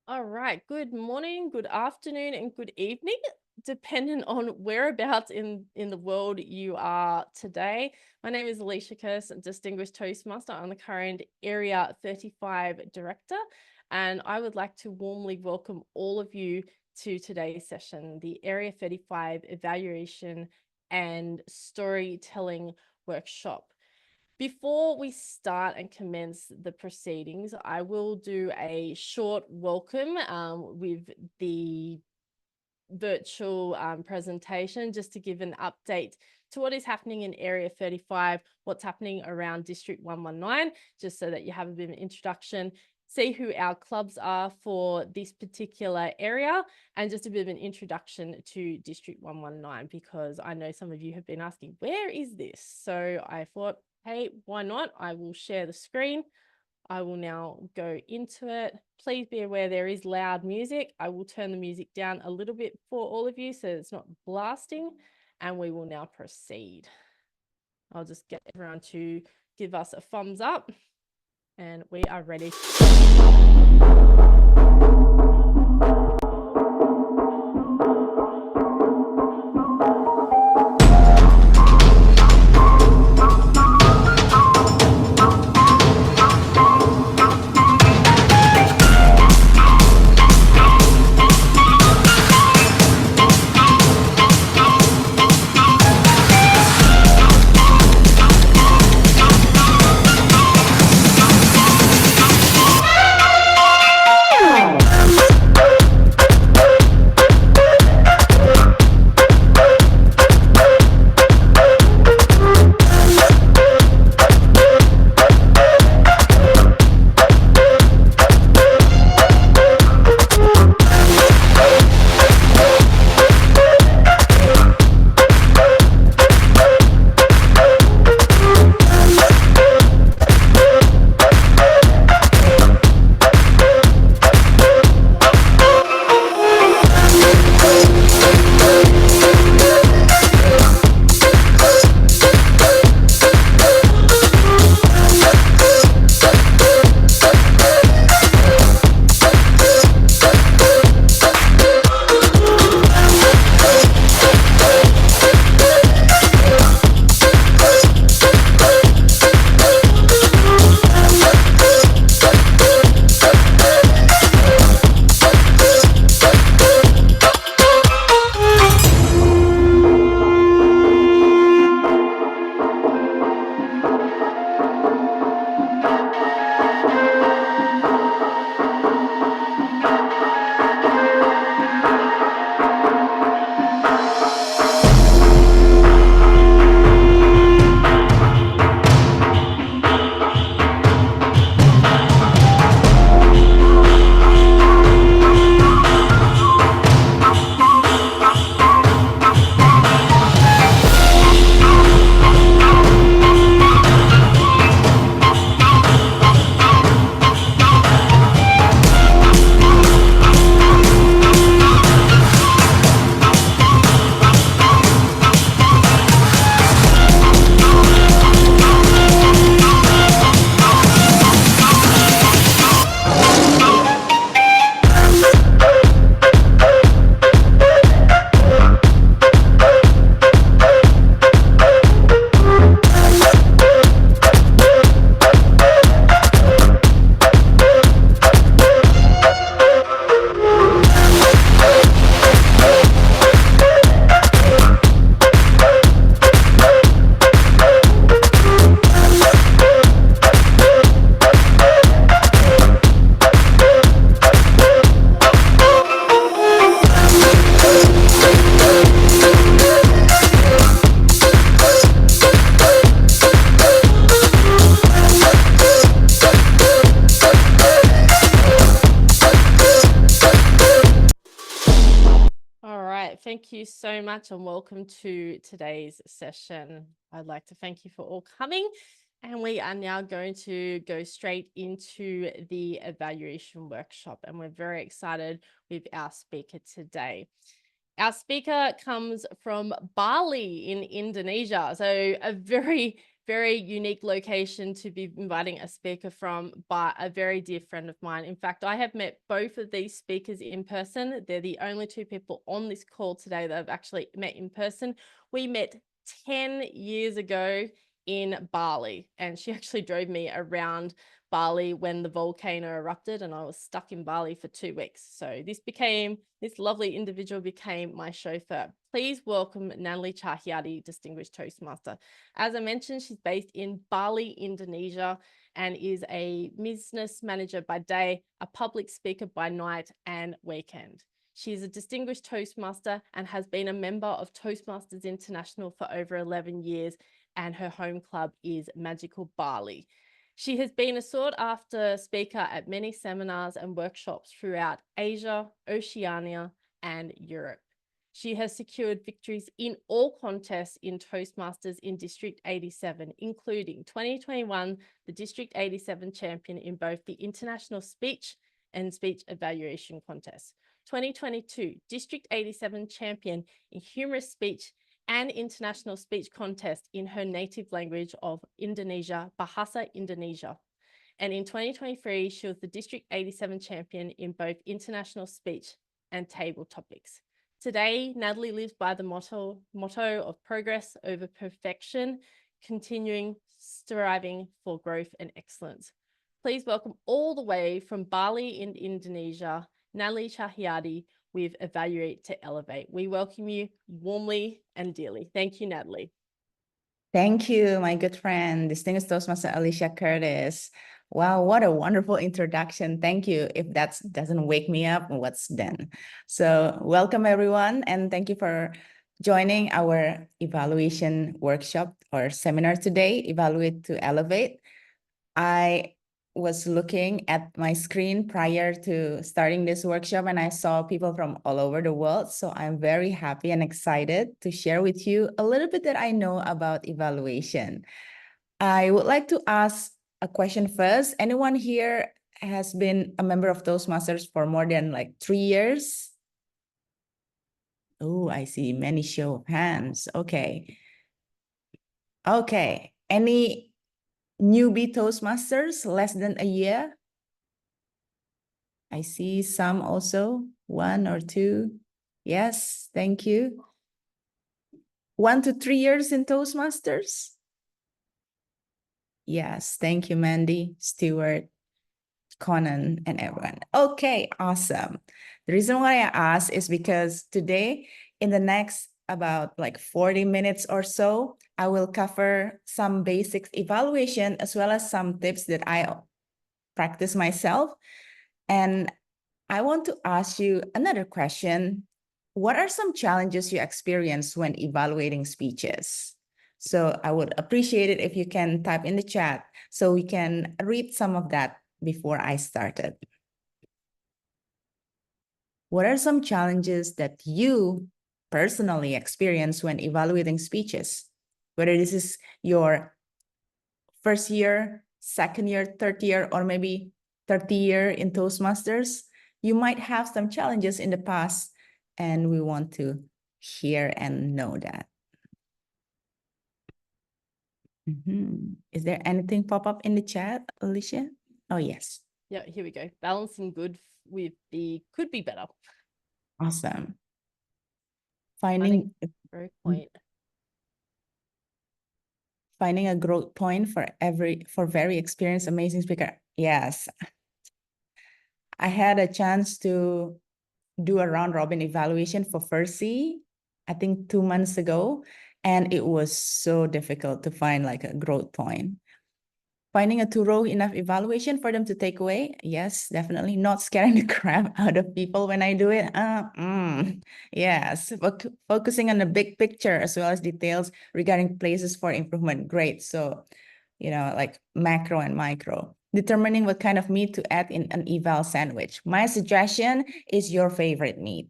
All right. Good morning, good afternoon, and good evening, depending on whereabouts in the world you are today. My name is Alicia Kirst, Distinguished Toastmaster. I'm the current Area 35 Director, and I would like to warmly welcome all of you to today's session, the Area 35 Evaluation and Storytelling Workshop. Before we start and commence the proceedings, I will do a short welcome with the virtual presentation just to give an update to what is happening in Area 35, what's happening around District 119, just so that you have a bit of an introduction, see who our clubs are for this particular area, and just a bit of an introduction to District 119, because I know some of you have been asking, where is this? So I thought, hey, why not? I will share the screen. I will now go into it. Please be aware there is loud music. I will turn the music down a little bit for all of you so it's not blasting, and we will now proceed. I'll just get everyone to give us a thumbs up and we are ready. Thank you so much and welcome to today's session. I'd like to thank you for all coming, and we are now going to go straight into the evaluation workshop, and we're very excited with our speaker today. Our speaker comes from Bali in Indonesia, so a very very unique location to be inviting a speaker from, but a very dear friend of mine. In fact, I have met both of these speakers in person. They're the only two people on this call today that I've actually met in person. We met 10 years ago in Bali, and she actually drove me around Bali when the volcano erupted, and I was stuck in Bali for 2 weeks. So this lovely individual became my chauffeur. Please welcome Natalie Cahiati, Distinguished Toastmaster. As I mentioned, she's based in Bali, Indonesia, and is a business manager by day, a public speaker by night and weekend. She is a distinguished Toastmaster and has been a member of Toastmasters International for over 11 years, and her home club is Magical Bali. She has been a sought-after speaker at many seminars and workshops throughout Asia, Oceania, and Europe. She has secured victories in all contests in Toastmasters in District 87, including 2021, the District 87 champion in both the International Speech and Speech Evaluation Contest. 2022, District 87 champion in humorous speech and international speech contest in her native language of Indonesia, Bahasa Indonesia. And in 2023, she was the District 87 champion in both international speech and table topics. Today, Natalie lives by the motto of progress over perfection, continuing striving for growth and excellence. Please welcome all the way from Bali in Indonesia, Natalie Cahiati, with Evaluate to Elevate. We welcome you warmly and dearly. Thank you, Natalie. Thank you, my good friend, distinguished Toastmaster Alicia Curtis. Wow, what a wonderful introduction. Thank you. If that doesn't wake me up, what's then? So welcome, everyone, and thank you for joining our evaluation workshop or seminar today, Evaluate to Elevate. I was looking at my screen prior to starting this workshop, and I saw people from all over the world. So I'm very happy and excited to share with you a little bit that I know about evaluation. I would like to ask a question first. Anyone here has been a member of Toastmasters for more than like 3 years? Oh, I see many show of hands. Okay. Okay. Any newbie Toastmasters, less than a year? I see some also, 1 or 2. Yes, thank you. 1 to 3 years in Toastmasters? Yes, thank you, Mandy, Stewart, Conan, and everyone. Okay, awesome. The reason why I asked is because today, in the next about like 40 minutes or so, I will cover some basics evaluation as well as some tips that I practice myself. And I want to ask you another question. What are some challenges you experience when evaluating speeches? So I would appreciate it if you can type in the chat so we can read some of that before I started. What are some challenges that you personally experience when evaluating speeches? Whether this is your first year, second year, third year, or maybe 30 year in Toastmasters, you might have some challenges in the past, and we want to hear and know that. Is there anything pop up in the chat, Alicia? Oh, yes. Yeah, here we go. Balancing good with the could be better. Awesome. Finding growth point. Finding a growth point for very experienced, amazing speaker. Yes. I had a chance to do a round robin evaluation for FERCI, I think 2 months ago, and it was so difficult to find like a growth point. Finding a 2-row enough evaluation for them to take away. Yes, definitely. Not scaring the crap out of people when I do it. Yes, focusing on the big picture as well as details regarding places for improvement. Great. So, like macro and micro. Determining what kind of meat to add in an eval sandwich. My suggestion is your favorite meat.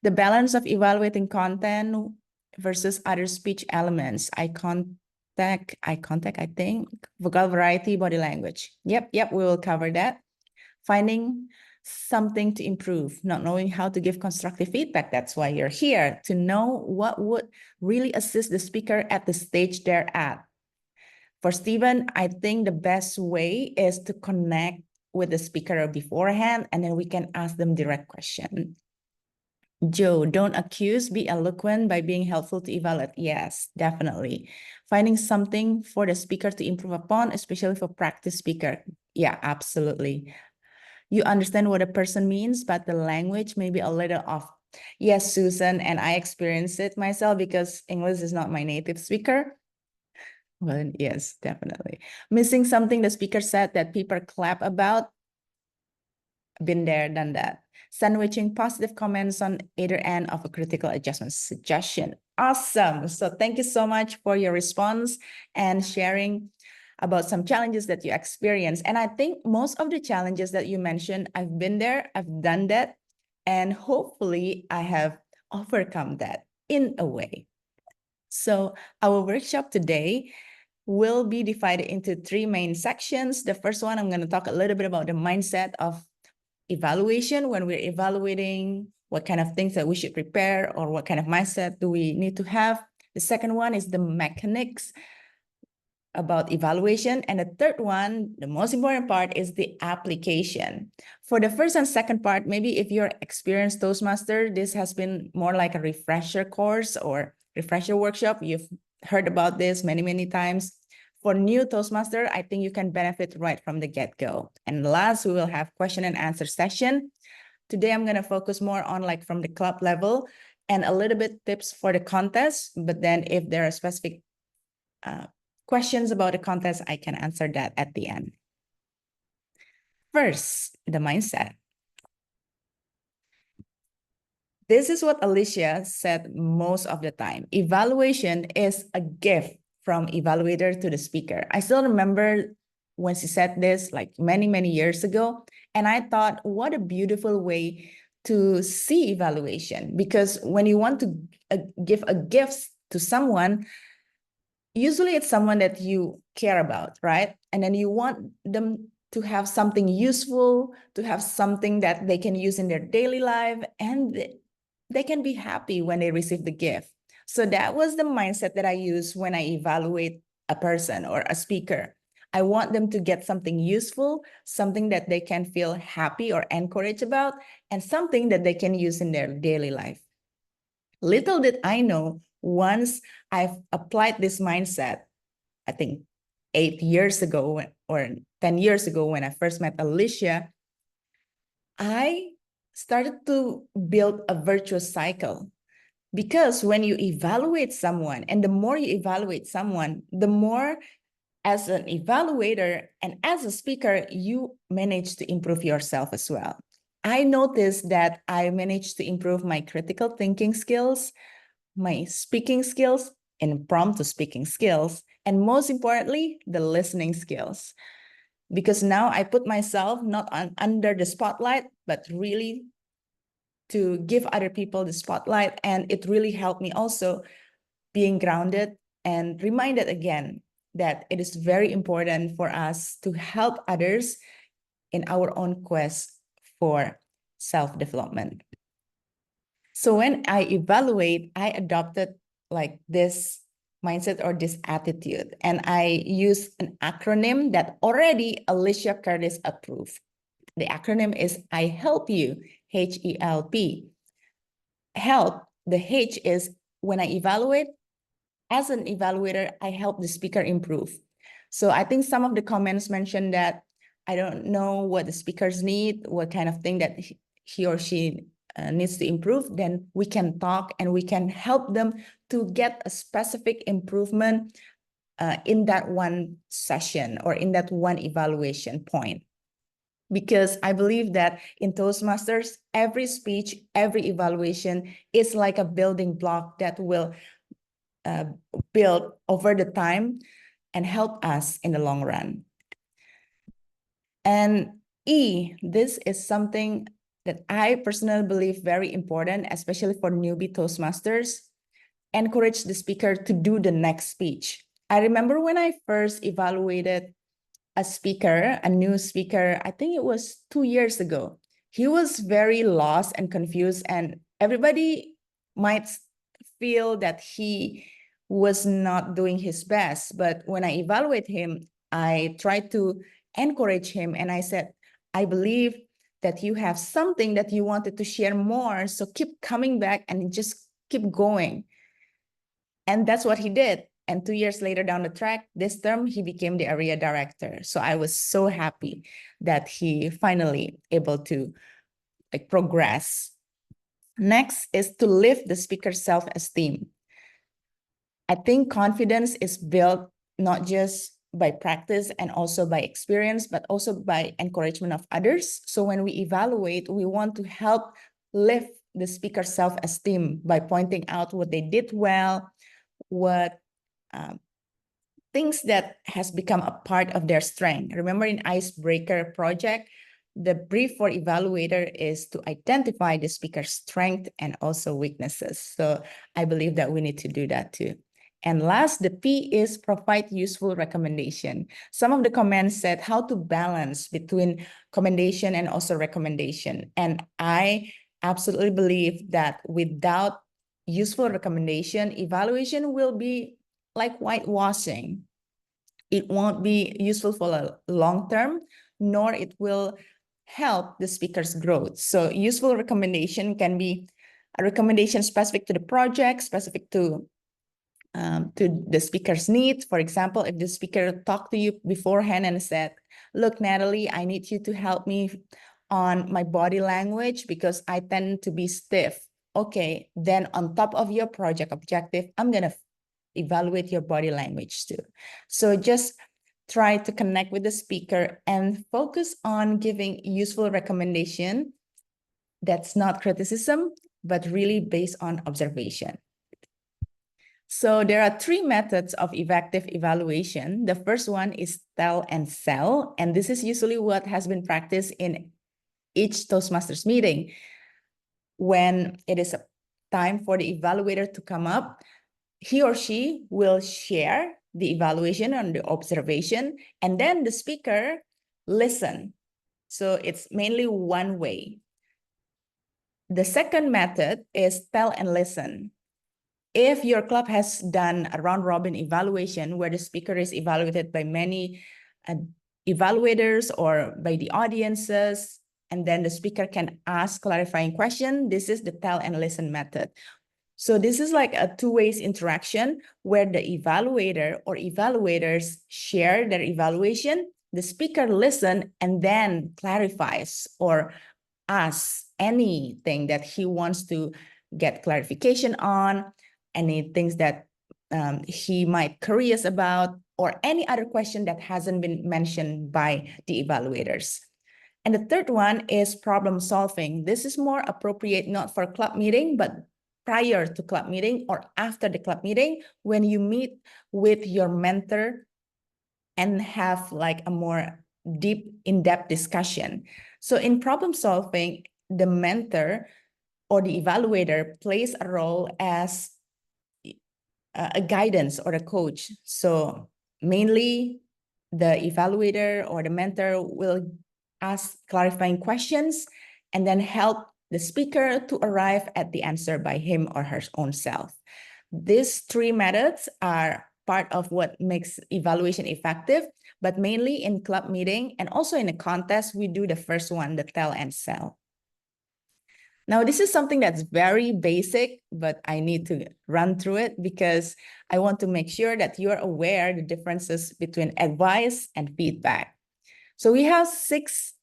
The balance of evaluating content versus other speech elements. Eye contact, I think. Vocal variety, body language. Yep, we will cover that. Finding something to improve, not knowing how to give constructive feedback. That's why you're here, to know what would really assist the speaker at the stage they're at. For Stephen, I think the best way is to connect with the speaker beforehand, and then we can ask them direct question. Joe, don't accuse, be eloquent by being helpful to evaluate. Yes, definitely. Finding something for the speaker to improve upon, especially for practice speaker. Yeah, absolutely. You understand what a person means, but the language may be a little off. Yes, Susan, and I experienced it myself because English is not my native speaker. Well, yes, definitely. Missing something the speaker said that people clap about. Been there, done that. Sandwiching positive comments on either end of a critical adjustment suggestion. Awesome. So thank you so much for your response and sharing about some challenges that you experience. And I think most of the challenges that you mentioned, I've been there, I've done that, and hopefully I have overcome that in a way. So our workshop today will be divided into 3 main sections. The first one, I'm going to talk a little bit about the mindset of evaluation when we're evaluating, what kind of things that we should prepare or what kind of mindset do we need to have. The second one is the mechanics about evaluation. And the third one, the most important part, is the application. For the first and second part, maybe if you're experienced Toastmaster, this has been more like a refresher course or refresher workshop. You've heard about this many, many times. For new Toastmaster, I think you can benefit right from the get-go. And last, we will have question and answer session. Today, I'm going to focus more on like from the club level and a little bit tips for the contest. But then if there are specific questions about the contest, I can answer that at the end. First, the mindset. This is what Alicia said most of the time. Evaluation is a gift from evaluator to the speaker. I still remember when she said this like many, many years ago. And I thought, what a beautiful way to see evaluation. Because when you want to give a gift to someone, usually it's someone that you care about, right? And then you want them to have something useful, to have something that they can use in their daily life, and they can be happy when they receive the gift. So that was the mindset that I use when I evaluate a person or a speaker. I want them to get something useful, something that they can feel happy or encouraged about, and something that they can use in their daily life. Little did I know, once I've applied this mindset, I think 8 years ago or 10 years ago when I first met Alicia, I started to build a virtuous cycle. Because when you evaluate someone, and the more you evaluate someone, the more as an evaluator and as a speaker, you manage to improve yourself as well. I noticed that I managed to improve my critical thinking skills, my speaking skills, impromptu speaking skills, and most importantly, the listening skills. Because now I put myself not under the spotlight, but really to give other people the spotlight. And it really helped me also being grounded and reminded again that it is very important for us to help others in our own quest for self-development. So when I evaluate, I adopted like this mindset or this attitude, and I use an acronym that already Alicia Curtis approved. The acronym is I help you, HELP. Help, the H is when I evaluate, as an evaluator, I help the speaker improve. So I think some of the comments mentioned that I don't know what the speakers need, what kind of thing that he or she needs to improve, then we can talk and we can help them to get a specific improvement in that one session or in that one evaluation point. Because I believe that in Toastmasters, every speech, every evaluation is like a building block that will build over the time and help us in the long run. And E, this is something that I personally believe very important, especially for newbie Toastmasters. Encourage the speaker to do the next speech. I remember when I first evaluated a speaker, a new speaker, I think it was 2 years ago. He was very lost and confused, and everybody might feel that he was not doing his best. But when I evaluate him, I try to encourage him. And I said, I believe that you have something that you wanted to share more. So keep coming back and just keep going. And that's what he did. And 2 years later down the track, this term, he became the area director. So I was so happy that he finally able to progress. Next is to lift the speaker's self-esteem. I think confidence is built not just by practice and also by experience, but also by encouragement of others. So when we evaluate, we want to help lift the speaker's self-esteem by pointing out what they did well, what things that has become a part of their strength. Remember in Icebreaker project, the brief for evaluator is to identify the speaker's strength and also weaknesses. So I believe that we need to do that too. And last, the P is provide useful recommendation. Some of the comments said how to balance between commendation and also recommendation. And I absolutely believe that without useful recommendation, evaluation will be like whitewashing. It won't be useful for a long term, nor it will help the speaker's growth. So useful recommendation can be a recommendation specific to the project, specific to the speaker's needs. For example, if the speaker talked to you beforehand and said, look, Natalie, I need you to help me on my body language because I tend to be stiff. Okay, then on top of your project objective, I'm going to evaluate your body language too. So just try to connect with the speaker and focus on giving useful recommendation that's not criticism, but really based on observation. So there are 3 methods of effective evaluation. The first one is tell and sell, and this is usually what has been practiced in each Toastmasters meeting. When it is time for the evaluator to come up, he or she will share the evaluation and the observation, and then the speaker listen. So it's mainly one way. The second method is tell and listen. If your club has done a round robin evaluation where the speaker is evaluated by many evaluators or by the audiences, and then the speaker can ask clarifying question, this is the tell and listen method. So this is like a two-way interaction where the evaluator or evaluators share their evaluation, the speaker listen and then clarifies or asks anything that he wants to get clarification on, any things that he might curious about, or any other question that hasn't been mentioned by the evaluators. And the third one is problem solving. This is more appropriate not for club meeting, but prior to club meeting or after the club meeting, when you meet with your mentor and have like a more deep, in-depth discussion. So in problem solving, the mentor or the evaluator plays a role as a guidance or a coach. So mainly the evaluator or the mentor will ask clarifying questions and then help the speaker to arrive at the answer by him or her own self. These 3 methods are part of what makes evaluation effective, but mainly in club meeting and also in a contest, we do the first one, the tell and sell. Now, this is something that's very basic, but I need to run through it because I want to make sure that you're aware the differences between advice and feedback. So we have 6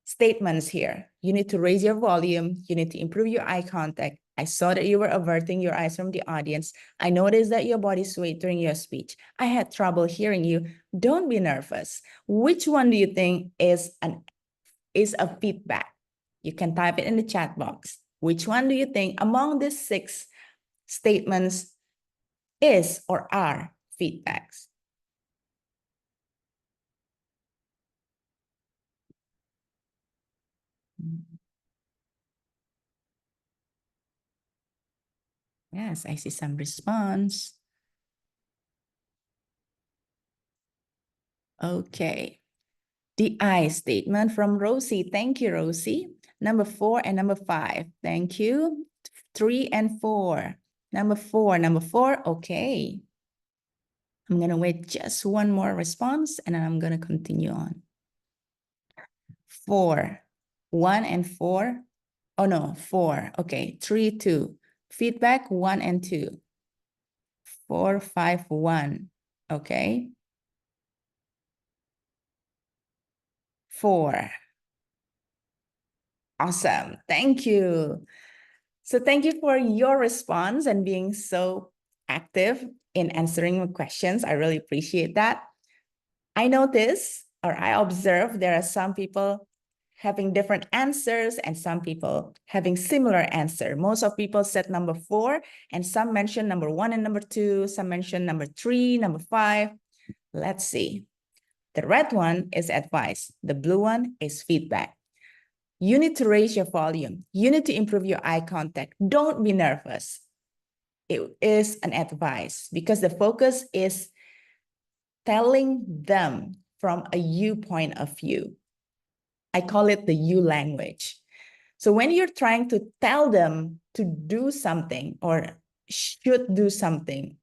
statements here. You need to raise your volume. You need to improve your eye contact. I saw that you were averting your eyes from the audience. I noticed that your body swayed during your speech. I had trouble hearing you. Don't be nervous. Which one do you think is a feedback? You can type it in the chat box. Which one do you think among these 6 statements is or are feedbacks? Yes, I see some response. Okay. The I statement from Rosie. Thank you, Rosie. Number 4 and number 5. Thank you. 3 and 4. Number 4. Okay. I'm going to wait just one more response and then I'm going to continue on. 4, 1 and 4. Oh no, 4. Okay, 3, 2. Feedback 1 and 2. 4, 5, 1. Okay. 4. Awesome. Thank you. So thank you for your response and being so active in answering my questions. I really appreciate that. I notice, or I observe, there are some people having different answers and some people having similar answer. Most of people said number 4 and some mentioned number 1 and number 2. Some mentioned number 3, number 5. Let's see. The red one is advice. The blue one is feedback. You need to raise your volume. You need to improve your eye contact. Don't be nervous. It is an advice because the focus is telling them from a you point of view. I call it the you language. So when you're trying to tell them to do something or should do something,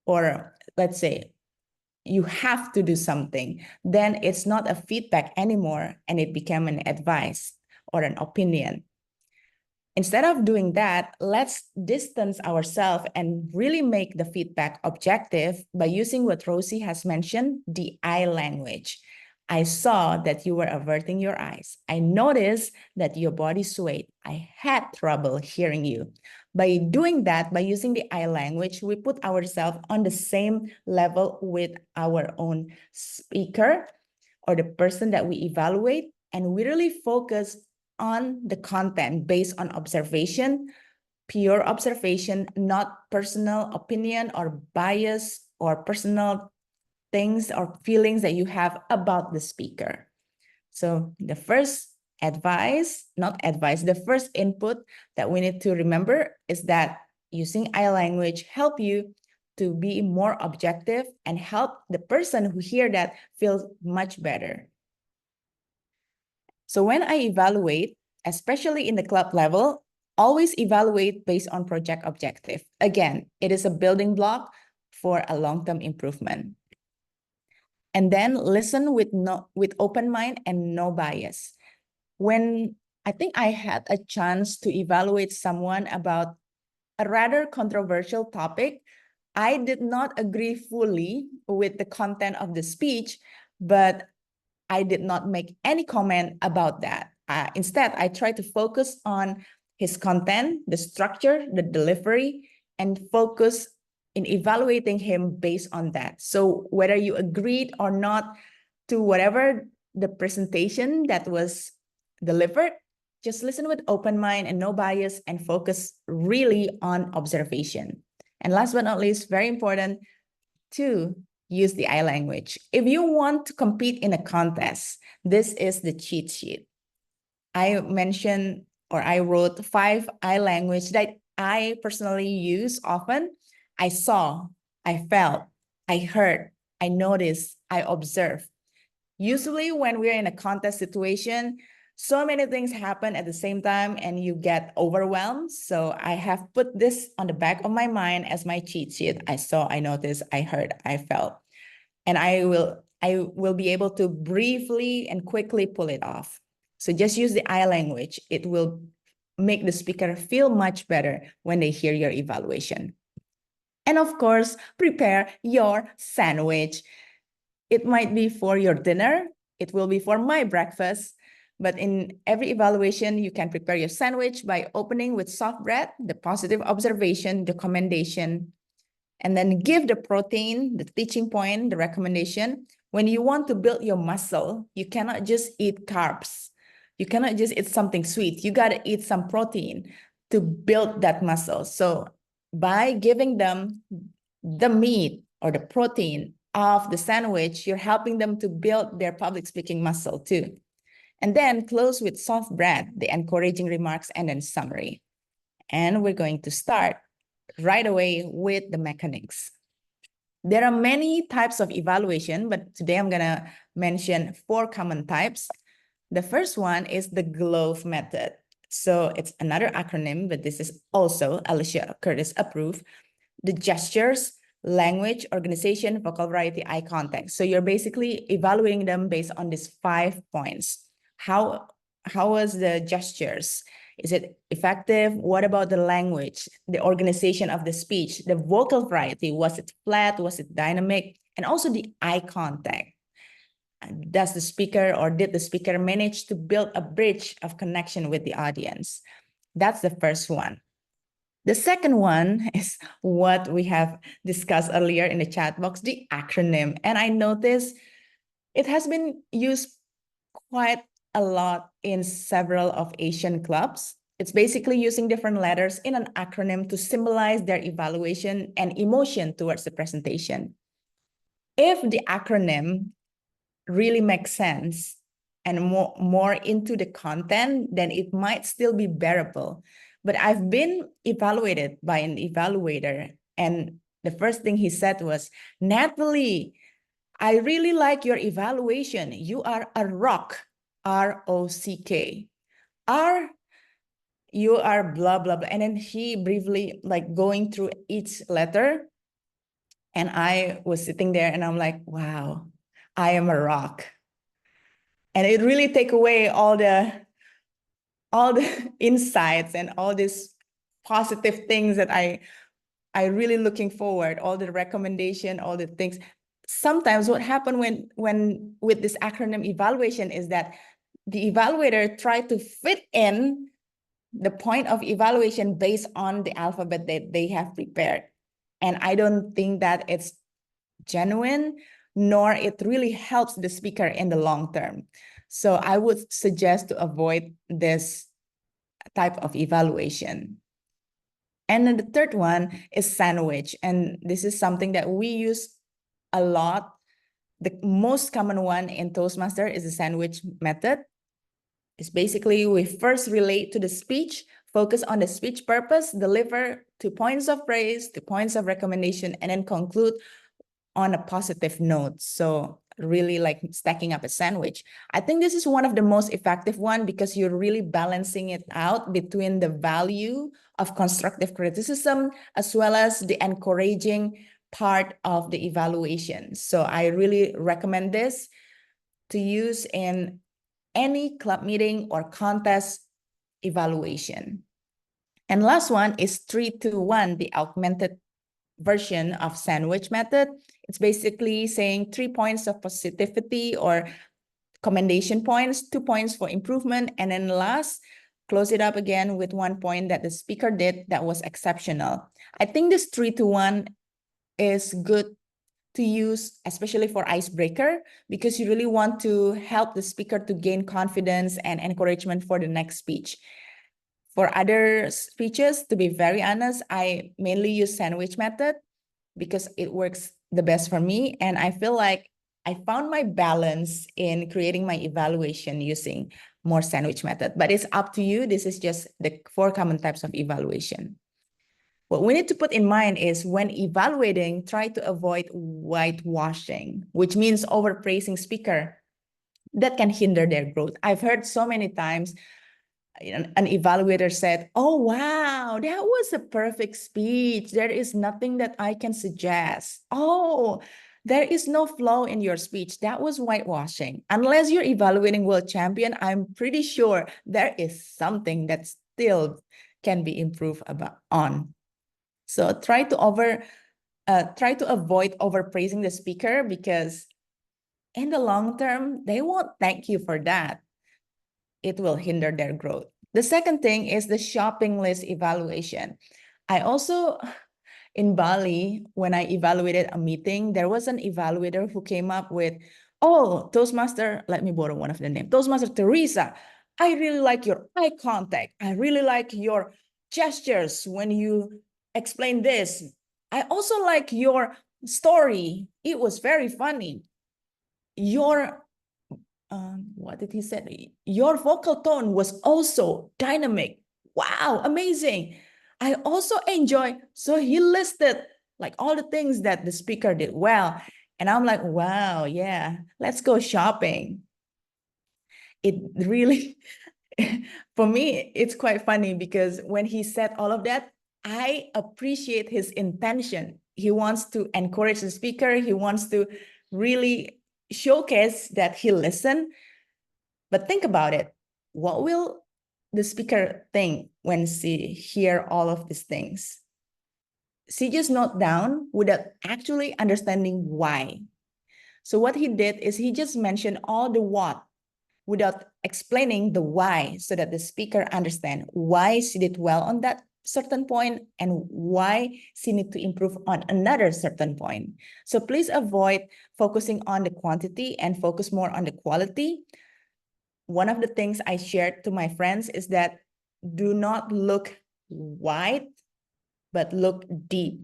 or let's say you have to do something, then it's not a feedback anymore and it became an advice or an opinion. Instead of doing that, let's distance ourselves and really make the feedback objective by using what Rosie has mentioned, the eye language. I saw that you were averting your eyes. I noticed that your body swayed. I had trouble hearing you. By doing that, by using the eye language, we put ourselves on the same level with our own speaker or the person that we evaluate, and we really focus on the content based on observation, pure observation, not personal opinion or bias or personal things or feelings that you have about the speaker. So the first advice, not advice, the first input that we need to remember is that using eye language help you to be more objective and help the person who hear that feel much better. So when I evaluate, especially in the club level, always evaluate based on project objective. Again, it is a building block for a long-term improvement. And then listen with open mind and no bias. When I think I had a chance to evaluate someone about a rather controversial topic, I did not agree fully with the content of the speech, but I did not make any comment about that. Instead, I tried to focus on his content, the structure, the delivery, and focus in evaluating him based on that. So whether you agreed or not to whatever the presentation that was delivered, just listen with open mind and no bias and focus really on observation. And last but not least, very important, to use the eye language. If you want to compete in a contest, this is the cheat sheet. I mentioned, or I wrote 5 eye language that I personally use often. I saw, I felt, I heard, I noticed, I observed. Usually when we're in a contest situation, so many things happen at the same time and you get overwhelmed. So I have put this on the back of my mind as my cheat sheet. I saw, I noticed, I heard, I felt. And I will be able to briefly and quickly pull it off. So just use the eye language. It will make the speaker feel much better when they hear your evaluation. And of course, prepare your sandwich. It might be for your dinner. It will be for my breakfast. But in every evaluation, you can prepare your sandwich by opening with soft bread, the positive observation, the commendation, and then give the protein, the teaching point, the recommendation. When you want to build your muscle, you cannot just eat carbs. You cannot just eat something sweet. You got to eat some protein to build that muscle. So by giving them the meat or the protein of the sandwich, you're helping them to build their public speaking muscle too. And then close with soft bread, the encouraging remarks, and then summary. And we're going to start right away with the mechanics. There are many types of evaluation, but today I'm gonna mention 4 common types. The first one is the GLOVE method. So it's another acronym, but this is also Alicia Curtis approved. The gestures, language, organization, vocal variety, eye contact. So you're basically evaluating them based on these 5 points. How was the gestures? Is it effective? What about the language, the organization of the speech, the vocal variety? Was it flat? Was it dynamic? And also the eye contact. Does the speaker or did the speaker manage to build a bridge of connection with the audience? That's the first one. The second one is what we have discussed earlier in the chat box, the acronym. And I noticed it has been used quite a lot in several of Asian clubs. It's basically using different letters in an acronym to symbolize their evaluation and emotion towards the presentation. If the acronym really makes sense and more into the content, then it might still be bearable. But I've been evaluated by an evaluator, and the first thing he said was, Natalie, I really like your evaluation. You are a rock, R-O-C-K. You are blah, blah, blah. And then he briefly like going through each letter. And I was sitting there and I'm like, wow, I am a rock. And it really take away all the insights and all these positive things that I really looking forward, all the recommendation, all the things. Sometimes what happened when with this acronym evaluation is that the evaluator tried to fit in the point of evaluation based on the alphabet that they have prepared. And I don't think that it's genuine, nor it really helps the speaker in the long term. So I would suggest to avoid this type of evaluation. And then the third one is sandwich. And this is something that we use a lot. The most common one in Toastmaster is the sandwich method. It's basically we first relate to the speech, focus on the speech purpose, deliver 2 points of praise, 2 points of recommendation, and then conclude on a positive note. So really like stacking up a sandwich. I think this is one of the most effective one because you're really balancing it out between the value of constructive criticism as well as the encouraging part of the evaluation. So I really recommend this to use in any club meeting or contest evaluation. And last one is 3-2-1, the augmented version of sandwich method. It's basically saying 3 points of positivity or commendation points, 2 points for improvement, and then last, close it up again with 1 point that the speaker did that was exceptional. I think this 3-2-1 is good to use, especially for icebreaker, because you really want to help the speaker to gain confidence and encouragement for the next speech. For other speeches, to be very honest, I mainly use sandwich method because it works the best for me. And I feel like I found my balance in creating my evaluation using more sandwich method, but it's up to you. This is just the 4 common types of evaluation. What we need to put in mind is when evaluating, try to avoid whitewashing, which means overpraising speaker. That can hinder their growth. I've heard so many times an evaluator said, oh, wow, that was a perfect speech. There is nothing that I can suggest. Oh, there is no flaw in your speech. That was whitewashing. Unless you're evaluating world champion, I'm pretty sure there is something that still can be improved on. So try to avoid overpraising the speaker because in the long term, they won't thank you for that. It will hinder their growth. The second thing is the shopping list evaluation. I also, in Bali, when I evaluated a meeting, there was an evaluator who came up with, oh, Toastmaster, let me borrow one of the names, Toastmaster Teresa, I really like your eye contact. I really like your gestures when you explain this. I also like your story. It was very funny. Your what did he say? Your vocal tone was also dynamic. Wow, amazing. I also enjoy. So he listed like all the things that the speaker did well. And I'm like, wow, yeah, let's go shopping. It really, for me, it's quite funny because when he said all of that, I appreciate his intention. He wants to encourage the speaker. He wants to really showcase that he listened. But think about it. What will the speaker think when she hear all of these things? She just note down without actually understanding why. So what he did is he just mentioned all the what without explaining the why, so that the speaker understand why she did well on that certain point and why she need to improve on another certain point. So please avoid focusing on the quantity and focus more on the quality. One of the things I shared to my friends is that do not look wide, but look deep.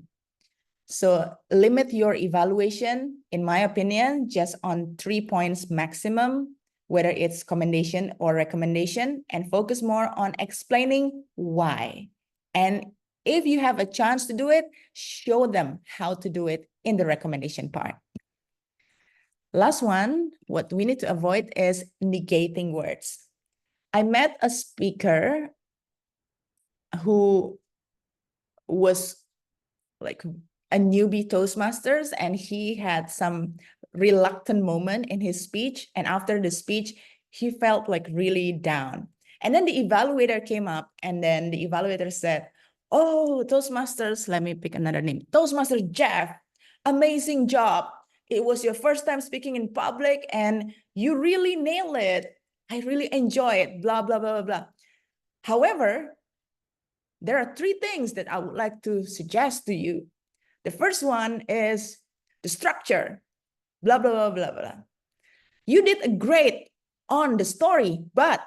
So limit your evaluation, in my opinion, just on 3 points maximum, whether it's commendation or recommendation, and focus more on explaining why. And if you have a chance to do it, show them how to do it in the recommendation part. Last one, what we need to avoid is negating words. I met a speaker who was like a newbie Toastmasters, and he had some reluctant moment in his speech. And after the speech, he felt like really down. And then the evaluator came up, and then the evaluator said, "Oh, Toastmasters, let me pick another name. Toastmaster Jeff, amazing job. It was your first time speaking in public, and you really nailed it. I really enjoy it, blah, blah, blah, blah, blah. However, there are 3 things that I would like to suggest to you. The first one is the structure, blah, blah, blah, blah, blah. You did great on the story, but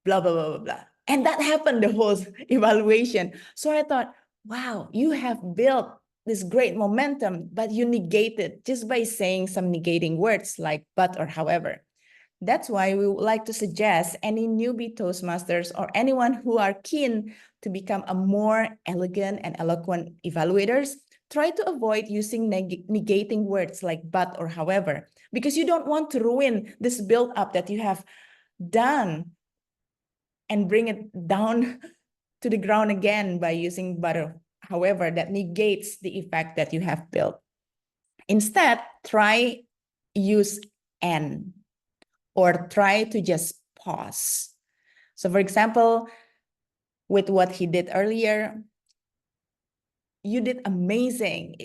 blah, blah, blah, blah, blah." And that happened the whole evaluation. So I thought, wow, you have built this great momentum, but you negate it just by saying some negating words like but or however. That's why we would like to suggest any newbie Toastmasters or anyone who are keen to become a more elegant and eloquent evaluators, try to avoid using negating words like but or however, because you don't want to ruin this build-up that you have done and bring it down to the ground again by using but or however that negates the effect that you have built. Instead, try use and, or try to just pause. So for example, with what he did earlier, you did amazing.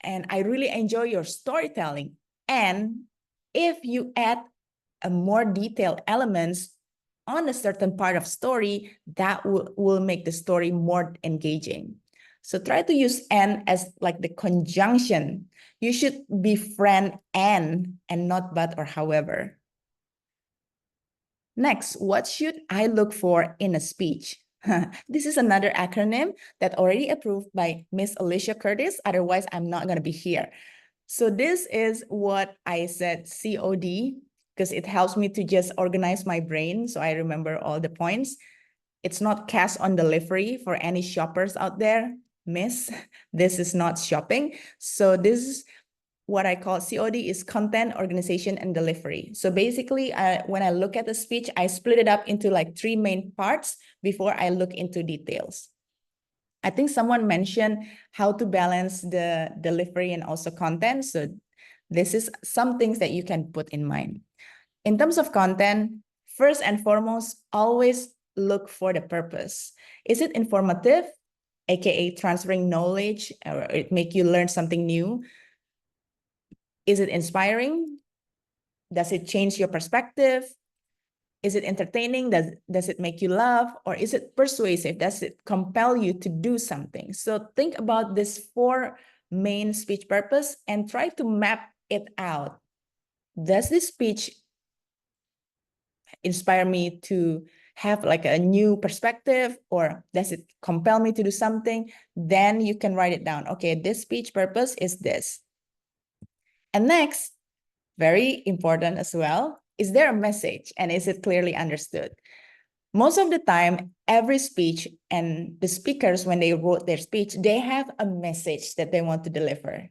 And I really enjoy your storytelling. And if you add a more detailed elements on a certain part of story, that will make the story more engaging. So try to use and as like the conjunction. You should befriend and not but or however. Next, what should I look for in a speech? This is another acronym that already approved by Miss Alicia Curtis. Otherwise, I'm not going to be here. So this is what I said, COD, because it helps me to just organize my brain so I remember all the points. It's not cash on delivery for any shoppers out there. Miss, this is not shopping. So this is what I call COD is content, organization, and delivery. So basically, when I look at the speech, I split it up into like 3 main parts before I look into details. I think someone mentioned how to balance the delivery and also content. So this is some things that you can put in mind. In terms of content, first and foremost, always look for the purpose. Is it informative, aka transferring knowledge, or it make you learn something new? Is it inspiring? Does it change your perspective? Is it entertaining? Does it make you laugh? Or is it persuasive? Does it compel you to do something? So think about this 4 main speech purpose and try to map it out. Does this speech inspire me to have like a new perspective, or does it compel me to do something? Then you can write it down. Okay, this speech purpose is this. And next, very important as well, is there a message and is it clearly understood? Most of the time, every speech and the speakers, when they wrote their speech, they have a message that they want to deliver.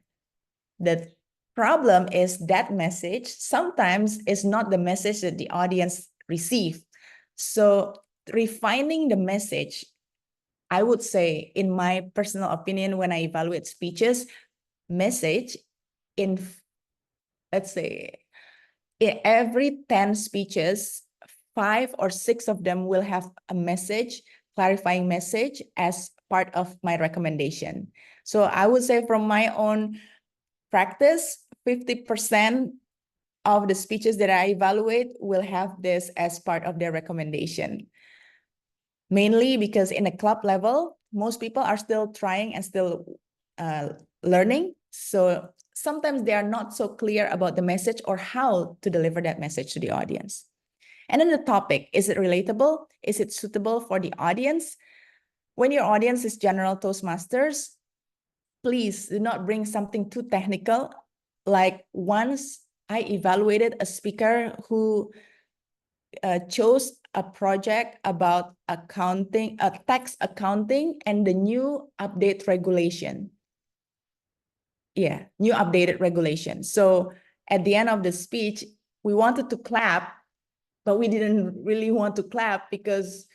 The problem is that message sometimes is not the message that the audience receive. So refining the message I would say, in my personal opinion, when I evaluate speeches, message in, let's say, in every 10 speeches, 5 or 6 of them will have a message, clarifying message as part of my recommendation. So I would say from my own practice, 50% of the speeches that I evaluate will have this as part of their recommendation. Mainly because in a club level, most people are still trying and still learning. So sometimes they are not so clear about the message or how to deliver that message to the audience. And then the topic, is it relatable? Is it suitable for the audience? When your audience is general Toastmasters, please do not bring something too technical. Like once I evaluated a speaker who chose a project about accounting, tax accounting, and the new update regulation. Yeah, new updated regulation. So at the end of the speech, we wanted to clap, but we didn't really want to clap because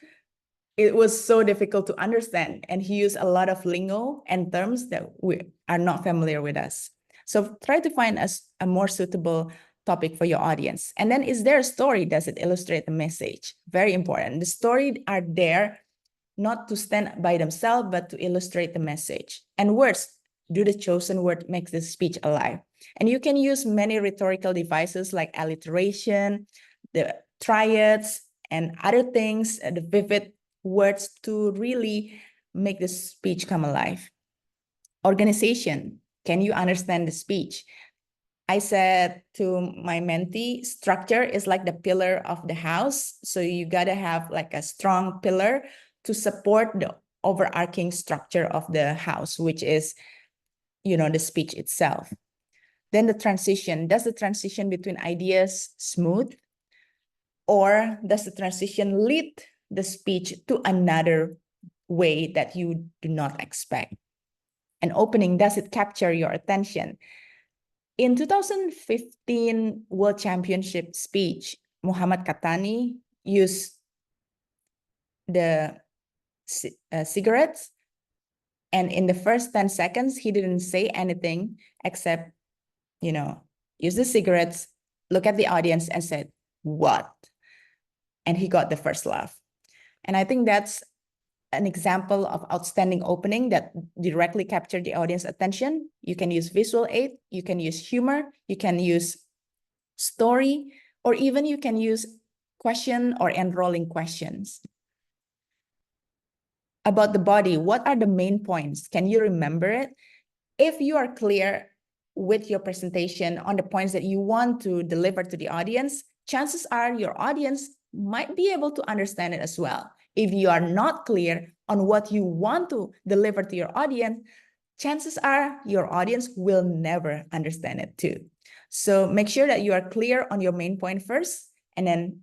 it was so difficult to understand. And he used a lot of lingo and terms that we are not familiar with us. So try to find a more suitable topic for your audience. And then, is there a story? Does it illustrate the message? Very important. The story are there not to stand by themselves, but to illustrate the message. And words, do the chosen word makes the speech alive? And you can use many rhetorical devices like alliteration, the triads, and other things, the vivid words to really make the speech come alive. Organization, can you understand the speech? I said to my mentee, structure is like the pillar of the house. So you gotta have like a strong pillar to support the overarching structure of the house, which is, the speech itself. Then the transition, does the transition between ideas smooth? Or does the transition lead the speech to another way that you do not expect? An opening, does it capture your attention? In 2015 World Championship speech, Muhammad Katani used the cigarettes. And in the first 10 seconds, he didn't say anything except, use the cigarettes, look at the audience and said, what? And he got the first laugh. And I think that's an example of outstanding opening that directly captured the audience attention. You can use visual aid, you can use humor, you can use story, or even you can use question or enrolling questions. About the body, what are the main points? Can you remember it? If you are clear with your presentation on the points that you want to deliver to the audience, chances are your audience might be able to understand it as well. If you are not clear on what you want to deliver to your audience, chances are your audience will never understand it too. So make sure that you are clear on your main point first, and then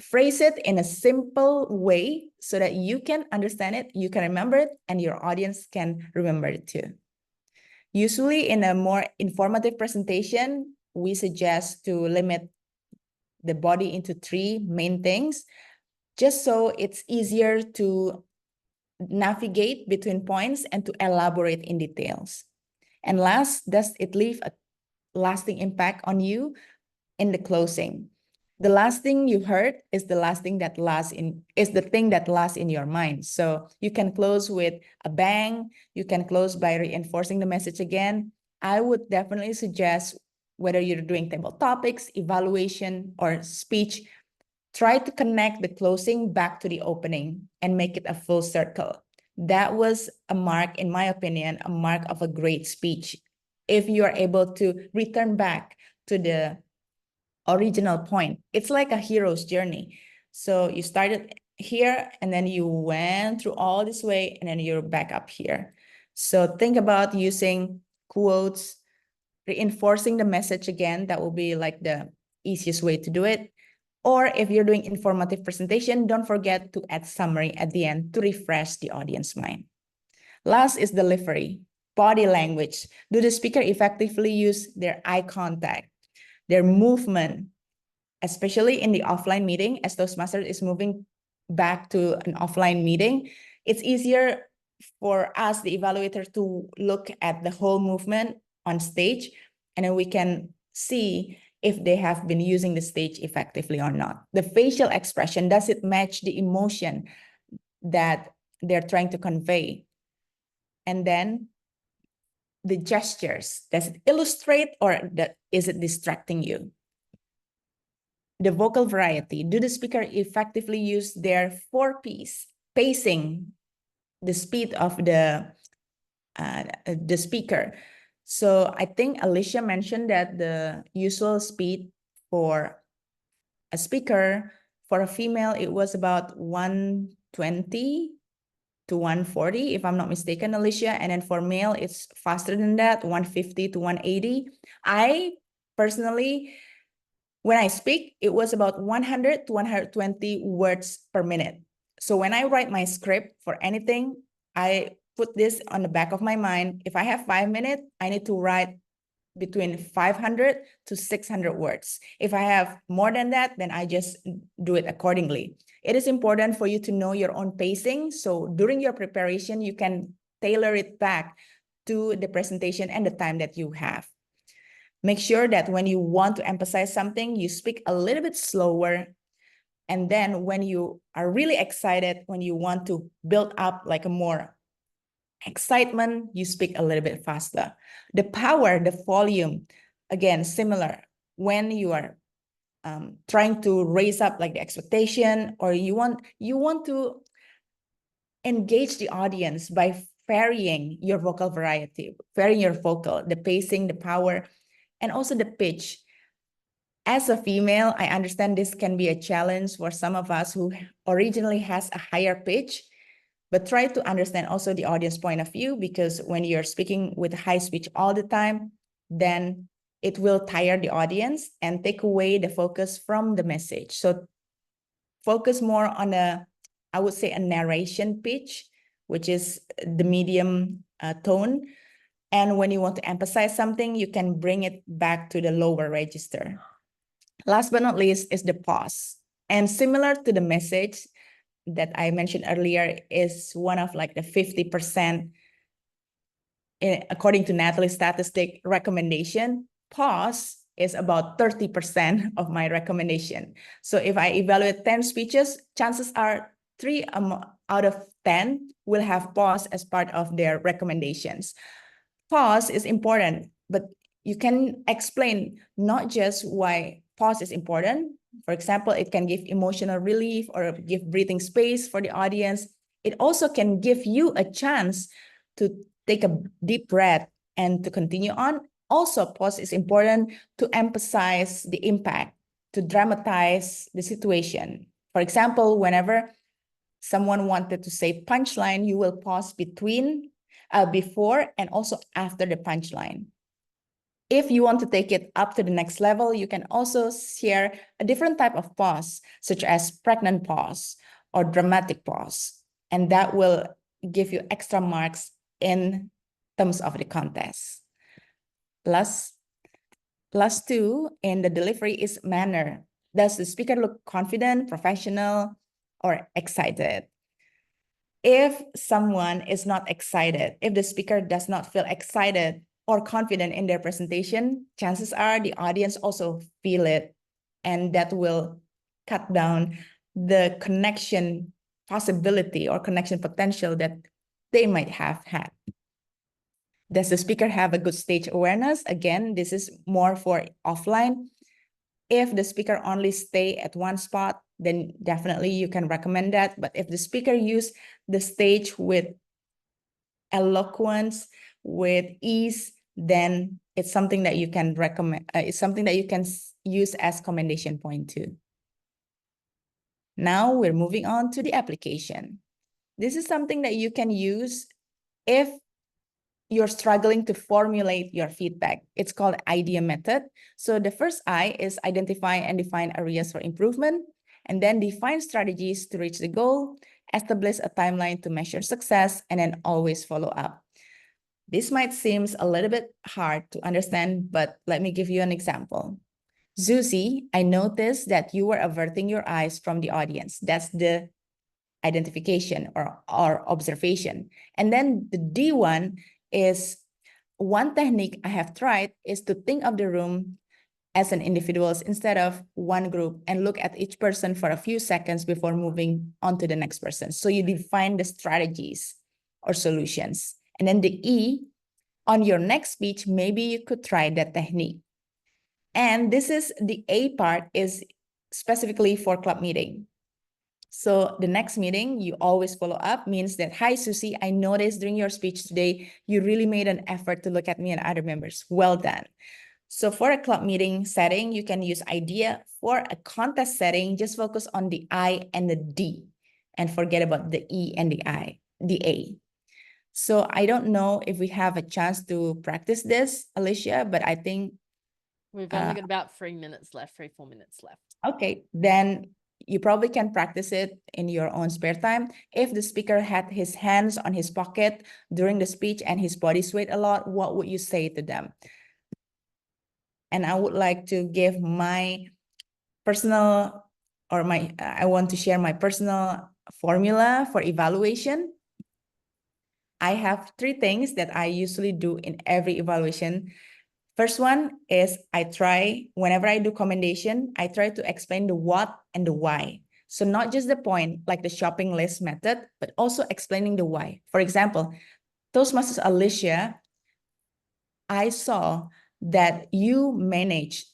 phrase it in a simple way so that you can understand it, you can remember it, and your audience can remember it too. Usually in a more informative presentation, we suggest to limit the body into 3 main things, just so it's easier to navigate between points and to elaborate in details. And last, does it leave a lasting impact on you in the closing? The last thing you heard is the thing that lasts in your mind. So you can close with a bang, you can close by reinforcing the message again. I would definitely suggest, whether you're doing table topics, evaluation, or speech, try to connect the closing back to the opening and make it a full circle. That was a mark, in my opinion, a mark of a great speech. If you are able to return back to the original point, it's like a hero's journey. So you started here and then you went through all this way and then you're back up here. So think about using quotes, reinforcing the message again. That will be like the easiest way to do it. Or if you're doing informative presentation, don't forget to add summary at the end to refresh the audience mind. Last is delivery, body language. Do the speaker effectively use their eye contact, their movement, especially in the offline meeting, as Toastmasters is moving back to an offline meeting? It's easier for us, the evaluator, to look at the whole movement on stage, and then we can see if they have been using the stage effectively or not. The facial expression, does it match the emotion that they're trying to convey? And then the gestures, does it illustrate or is it distracting you? The vocal variety, do the speaker effectively use their 4 Ps, pacing, the speed of the speaker? So I think Alicia mentioned that the usual speed for a speaker, for a female, it was about 120 to 140, if I'm not mistaken, Alicia. And then for male, it's faster than that, 150 to 180. I personally, when I speak, it was about 100 to 120 words per minute. So when I write my script for anything, I put this on the back of my mind. If I have 5 minutes, I need to write between 500 to 600 words. If I have more than that, then I just do it accordingly. It is important for you to know your own pacing. So during your preparation, you can tailor it back to the presentation and the time that you have. Make sure that when you want to emphasize something, you speak a little bit slower. And then when you are really excited, when you want to build up like a more excitement, you speak a little bit faster. The power, the volume, again, similar. When you are trying to raise up like the expectation, or you want to engage the audience by varying your vocal variety, varying your vocal, the pacing, the power, and also the pitch. As a female, I understand this can be a challenge for some of us who originally has a higher pitch, but try to understand also the audience point of view, because when you're speaking with high speech all the time, then it will tire the audience and take away the focus from the message. So focus more on I would say a narration pitch, which is the medium tone. And when you want to emphasize something, you can bring it back to the lower register. Last but not least is the pause. And similar to the message that I mentioned earlier, is one of like the 50%, according to Natalie's statistic recommendation. Pause is about 30% of my recommendation. So if I evaluate 10 speeches, chances are 3 out of 10 will have pause as part of their recommendations. Pause is important, but you can explain not just why pause is important. For example, it can give emotional relief or give breathing space for the audience. It also can give you a chance to take a deep breath and to continue on. Also, pause is important to emphasize the impact, to dramatize the situation. For example, whenever someone wanted to say punchline, you will pause before and also after the punchline. If you want to take it up to the next level, you can also share a different type of pause, such as pregnant pause or dramatic pause. And that will give you extra marks in terms of the contest. Last two in the delivery is manner. Does the speaker look confident, professional, or excited? If someone is not excited, if the speaker does not feel excited or confident in their presentation, chances are the audience also feel it, and that will cut down the connection possibility or connection potential that they might have had. Does the speaker have a good stage awareness? Again, this is more for offline. If the speaker only stay at one spot, then definitely you can recommend that. But if the speaker use the stage with eloquence, with ease, then it's something that you can recommend. It's something that you can use as commendation point too. Now we're moving on to the application. This is something that you can use if you're struggling to formulate your feedback. It's called IDEA method. So the first I is identify and define areas for improvement, and then define strategies to reach the goal, establish a timeline to measure success, and then always follow up. This might seem a little bit hard to understand, but let me give you an example. Zuzi, I noticed that you were averting your eyes from the audience. That's the identification or observation. And then the D one is one technique I have tried is to think of the room as an individuals instead of one group and look at each person for a few seconds before moving on to the next person. So you define the strategies or solutions. And then the E, on your next speech, maybe you could try that technique. And this is the A part is specifically for club meeting. So the next meeting, you always follow up means that, hi, Susie, I noticed during your speech today, you really made an effort to look at me and other members. Well done. So for a club meeting setting, you can use idea. For a contest setting, just focus on the I and the D and forget about the E and the A. So I don't know if we have a chance to practice this, Alicia, but I think we've only got about 3 minutes left, 4 minutes left. Okay, then you probably can practice it in your own spare time. If the speaker had his hands on his pocket during the speech and his body swayed a lot, what would you say to them? And I would like to give my personal I want to share my personal formula for evaluation. I have 3 things that I usually do in every evaluation. First one is whenever I do commendation, I try to explain the what and the why. So not just the point, like the shopping list method, but also explaining the why. For example, Toastmasters Alicia, I saw that you manage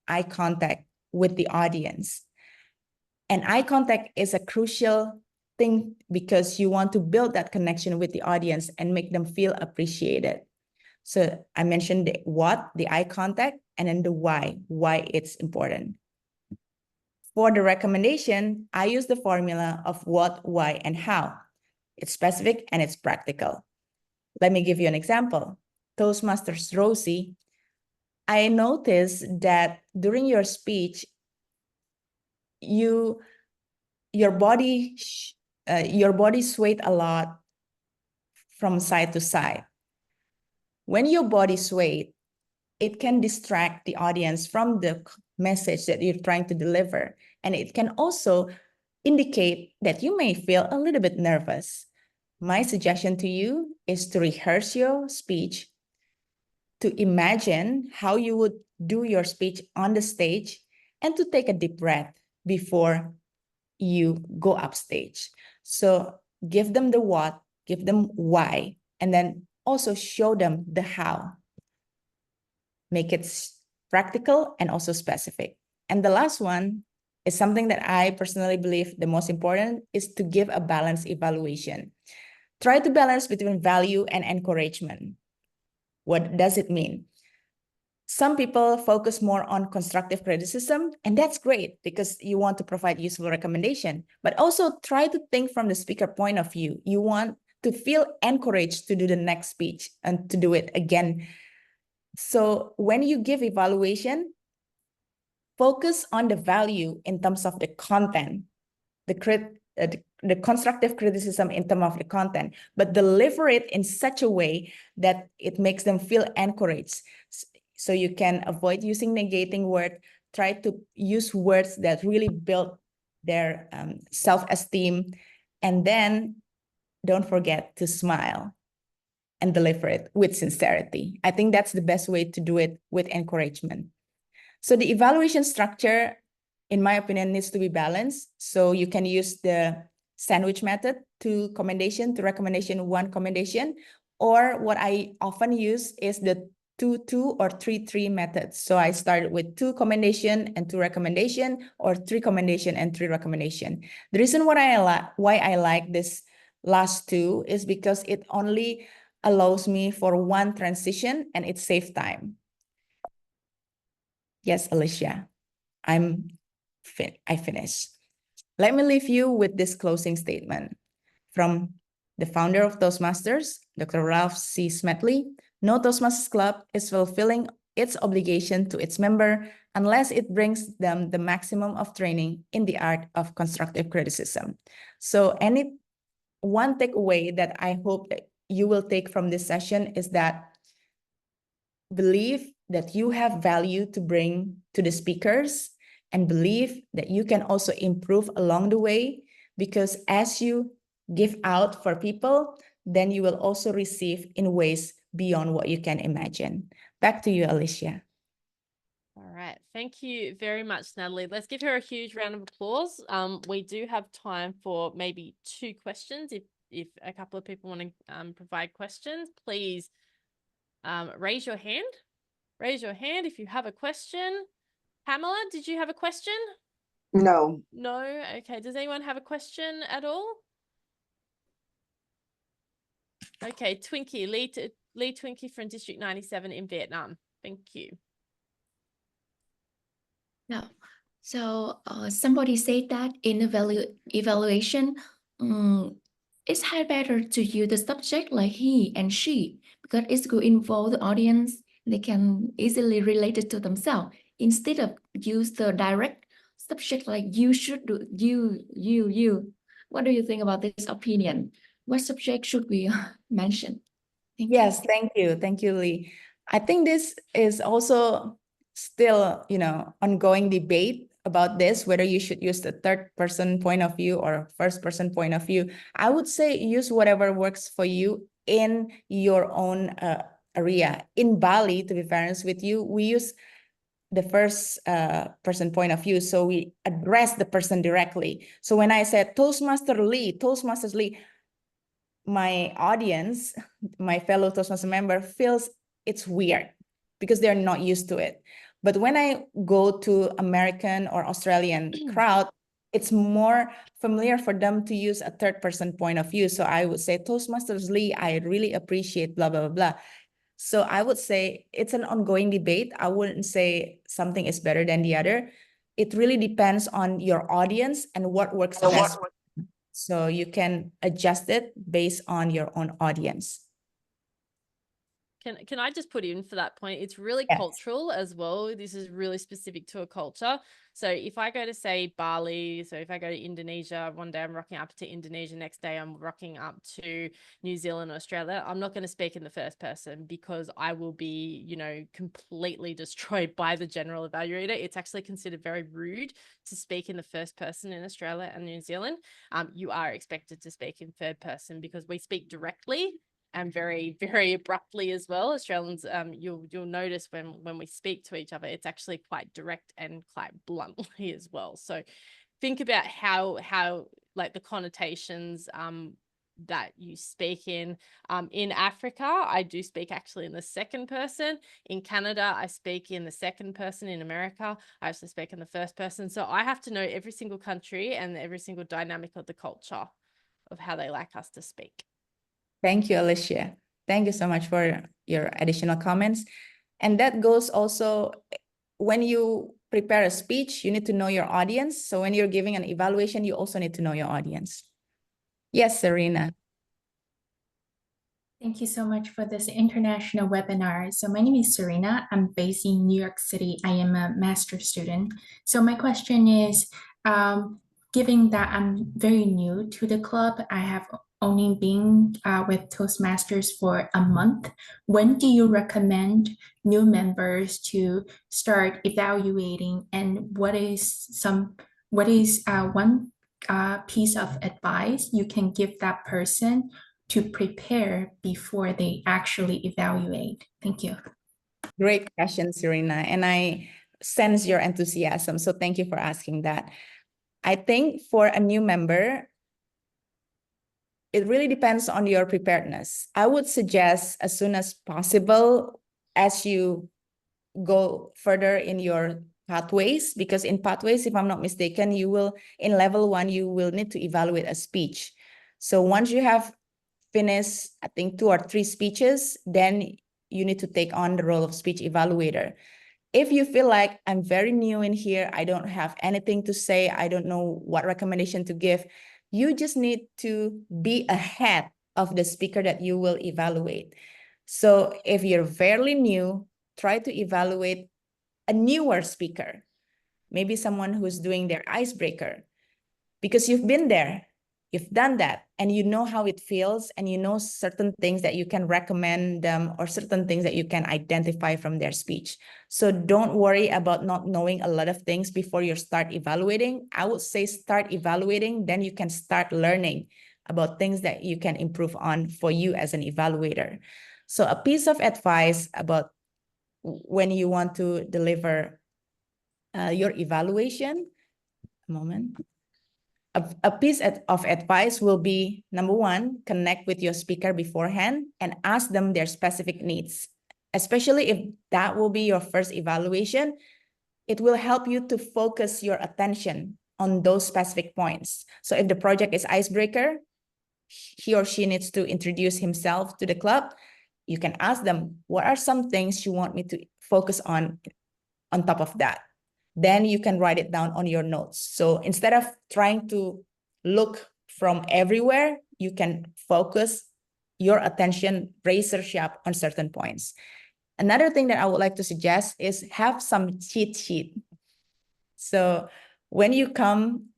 eye contact with the audience. And eye contact is a crucial thing because you want to build that connection with the audience and make them feel appreciated. So I mentioned the what, the eye contact, and then the why it's important. For the recommendation, I use the formula of what, why, and how. It's specific and it's practical. Let me give you an example. Toastmasters Rosie, I noticed that during your speech, your body swayed a lot from side to side. When your body swayed, it can distract the audience from the message that you're trying to deliver. And it can also indicate that you may feel a little bit nervous. My suggestion to you is to rehearse your speech, to imagine how you would do your speech on the stage, and to take a deep breath before you go upstage. So give them the what, give them why, and then also show them the how. Make it practical and also specific. And the last one is something that I personally believe the most important is to give a balanced evaluation. Try to balance between value and encouragement. What does it mean? Some people focus more on constructive criticism, and that's great because you want to provide useful recommendation, but also try to think from the speaker point of view. You want to feel encouraged to do the next speech and to do it again. So when you give evaluation, focus on the value in terms of the content, the constructive criticism in terms of the content, but deliver it in such a way that it makes them feel encouraged. So you can avoid using negating word, try to use words that really build their self-esteem, and then don't forget to smile and deliver it with sincerity. I think that's the best way to do it with encouragement. So the evaluation structure, in my opinion, needs to be balanced. So you can use the sandwich method, 2 commendation, 2 recommendation, 1 commendation. Or what I often use is the 2-2 or 3-3 method. So I started with 2 commendation and 2 recommendation, or 3 commendation and 3 recommendation. The reason why I like this last 2 is because it only allows me for 1 transition and it saves time. Yes, Alicia, I finished. Let me leave you with this closing statement from the founder of Toastmasters, Dr. Ralph C. Smedley. No Toastmasters Club is fulfilling its obligation to its member unless it brings them the maximum of training in the art of constructive criticism. So one takeaway that I hope that you will take from this session is that believe that you have value to bring to the speakers and believe that you can also improve along the way because as you give out for people, then you will also receive in ways beyond what you can imagine. Back to you, Alicia. All right. Thank you very much, Natalie. Let's give her a huge round of applause. We do have time for maybe 2 questions. If a couple of people want to provide questions, please raise your hand. Raise your hand if you have a question. Pamela, did you have a question? No. No? Okay. Does anyone have a question at all? Okay. Twinkie, Lee Twinkie from District 97 in Vietnam. Thank you. No. So somebody said that in evaluation, it's better to use the subject like he and she because it will involve the audience. They can easily relate it to themselves instead of use the direct subject like you should do, you. What do you think about this opinion? What subject should we mention? Yes, thank you. Thank you, Lee. I think this is also still, ongoing debate about this, whether you should use the third person point of view or first person point of view. I would say use whatever works for you in your own area. In Bali, to be fair with you, we use the first person point of view. So we address the person directly. So when I said Toastmasters Lee, my audience, my fellow Toastmasters member feels it's weird because they're not used to it. But when I go to American or Australian crowd, it's more familiar for them to use a third person point of view. So I would say, Toastmasters Lee, I really appreciate blah, blah, blah. So I would say it's an ongoing debate. I wouldn't say something is better than the other. It really depends on your audience and what works best. So you can adjust it based on your own audience. Can I just put in for that point? It's really Yes. cultural as well. This is really specific to a culture. So if I go to say Bali, so if I go to Indonesia, one day I'm rocking up to Indonesia, next day I'm rocking up to New Zealand, Australia, I'm not going to speak in the first person because I will be, completely destroyed by the general evaluator. It's actually considered very rude to speak in the first person in Australia and New Zealand. You are expected to speak in third person because we speak directly and very, very abruptly as well. Australians, you'll notice when we speak to each other, it's actually quite direct and quite bluntly as well. So think about how like the connotations that you speak in. In Africa, I do speak actually in the second person. In Canada, I speak in the second person. In America, I actually speak in the first person. So I have to know every single country and every single dynamic of the culture of how they like us to speak. Thank you, Alicia. Thank you so much for your additional comments. And that goes also when you prepare a speech, you need to know your audience. So when you're giving an evaluation, you also need to know your audience. Yes, Serena. Thank you so much for this international webinar. So my name is Serena. I'm based in New York City. I am a master's student. So my question is, given that I'm very new to the club, I have only been with Toastmasters for a month. When do you recommend new members to start evaluating, and what is one piece of advice you can give that person to prepare before they actually evaluate? Thank you. Great question, Serena. And I sense your enthusiasm. So thank you for asking that. I think for a new member, it really depends on your preparedness. I would suggest as soon as possible as you go further in your pathways, because in pathways, if I'm not mistaken, you will, in level 1, you will need to evaluate a speech. So once you have finished, I think 2 or 3 speeches, then you need to take on the role of speech evaluator. If you feel like I'm very new in here, I don't have anything to say, I don't know what recommendation to give, you just need to be ahead of the speaker that you will evaluate. So if you're fairly new, try to evaluate a newer speaker, maybe someone who's doing their icebreaker, because you've been there. you've done that and you know how it feels, and you know certain things that you can recommend them or certain things that you can identify from their speech. So don't worry about not knowing a lot of things before you start evaluating. I would say start evaluating, then you can start learning about things that you can improve on for you as an evaluator. So a piece of advice about when you want to deliver your evaluation, a moment. A piece of advice will be, number one, connect with your speaker beforehand and ask them their specific needs. Especially if that will be your first evaluation, it will help you to focus your attention on those specific points. So if the project is icebreaker, he or she needs to introduce himself to the club, you can ask them, what are some things you want me to focus on top of that? Then you can write it down on your notes. So instead of trying to look from everywhere, you can focus your attention razor sharp on certain points. Another thing that I would like to suggest is have some cheat sheet. So when you come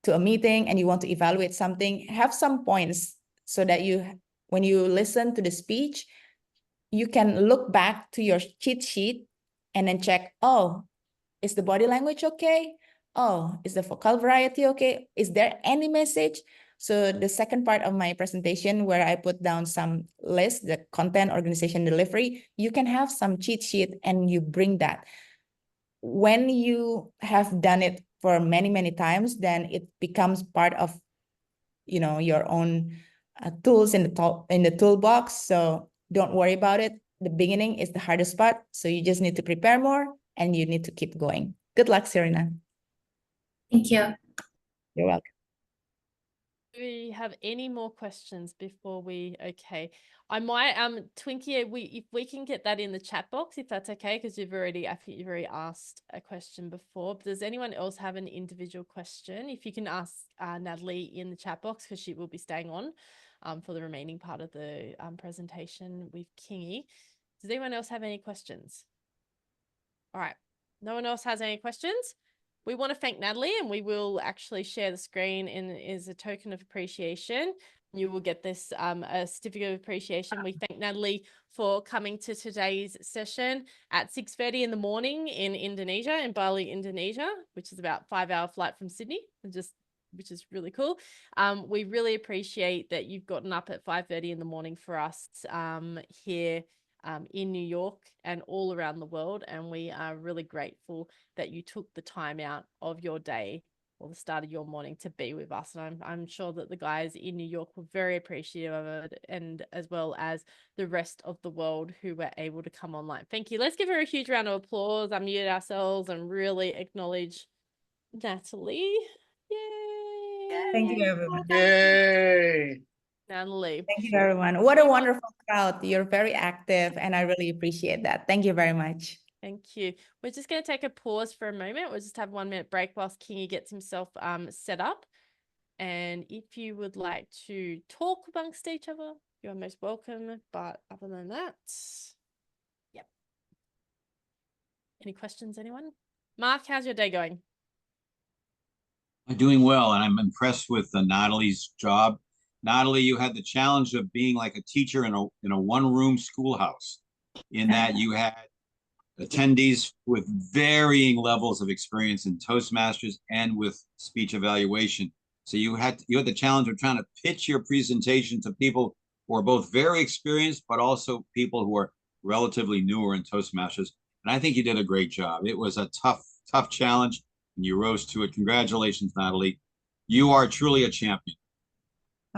to a meeting and you want to evaluate something, have some points so that when you listen to the speech, you can look back to your cheat sheet and then check, oh, is the body language okay? Oh, is the vocal variety okay? Is there any message? So the second part of my presentation where I put down some list, the content, organization, delivery, you can have some cheat sheet and you bring that. When you have done it for many, many times, then it becomes part of, your own tools in the toolbox. So don't worry about it. The beginning is the hardest part. So you just need to prepare more and you need to keep going. Good luck, Serena. Thank you. You're welcome. Do we have any more questions before okay. I might Twinkie, if we can get that in the chat box, if that's okay, because I think you've already asked a question before. But does anyone else have an individual question? If you can ask Natalie in the chat box, because she will be staying on for the remaining part of the presentation with Kingy. Does anyone else have any questions? All right. No one else has any questions? We want to thank Natalie, and we will actually share the screen as a token of appreciation. You will get this a certificate of appreciation. We thank Natalie for coming to today's session at 6:30 in the morning in Indonesia, in Bali, Indonesia, which is about 5-hour flight from Sydney, which is really cool. We really appreciate that you've gotten up at 5:30 in the morning for us here in New York and all around the world. And we are really grateful that you took the time out of your day or the start of your morning to be with us. And I'm sure that the guys in New York were very appreciative of it, and as well as the rest of the world who were able to come online. Thank you. Let's give her a huge round of applause, unmute ourselves, and really acknowledge Natalie. Yay. Thank you, everyone. Yay! Natalie. Thank you, everyone. What a wonderful crowd. You're very active, and I really appreciate that. Thank you very much. Thank you. We're just going to take a pause for a moment. We'll just have 1 minute break whilst Kingy gets himself set up. And if you would like to talk amongst each other, you're most welcome. But other than that, yep. Any questions, anyone? Mark, how's your day going? I'm doing well, and I'm impressed with Natalie's job. Natalie, you had the challenge of being like a teacher in a one-room schoolhouse, in that you had attendees with varying levels of experience in Toastmasters and with speech evaluation. So you had the challenge of trying to pitch your presentation to people who are both very experienced, but also people who are relatively newer in Toastmasters. And I think you did a great job. It was a tough challenge, and you rose to it. Congratulations, Natalie. You are truly a champion.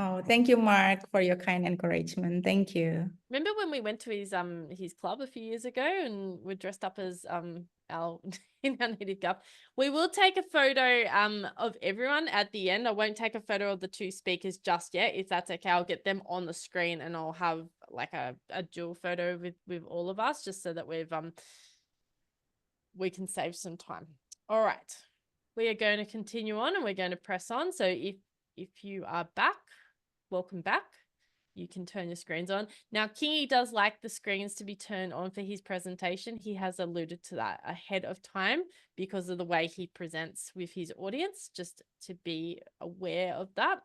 Oh, thank you, Mark, for your kind encouragement. Thank you. Remember when we went to his club a few years ago and we're dressed up as our in our native garb? We will take a photo of everyone at the end. I won't take a photo of the two speakers just yet. If that's okay, I'll get them on the screen and I'll have like a dual photo with all of us, just so that we can save some time. All right. We are going to continue on and we're going to press on. So if you are back, welcome back. You can turn your screens on. Now, Kingy does like the screens to be turned on for his presentation. He has alluded to that ahead of time because of the way he presents with his audience, just to be aware of that.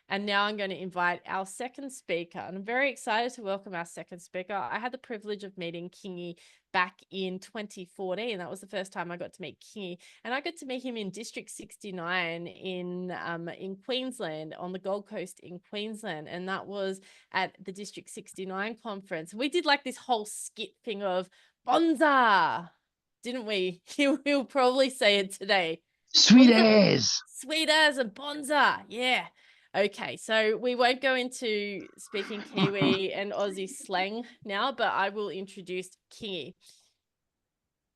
And now I'm going to invite our second speaker. And I'm very excited to welcome our second speaker. I had the privilege of meeting Kingi back in 2014. That was the first time I got to meet Kingi. And I got to meet him in District 69 in Queensland, on the Gold Coast in Queensland. And that was at the District 69 conference. We did like this whole skit thing of Bonza, didn't we? He'll probably say it today. Sweet as. Sweet as a Bonza. Yeah. Okay, so we won't go into speaking Kiwi and Aussie slang now, but I will introduce Kingi.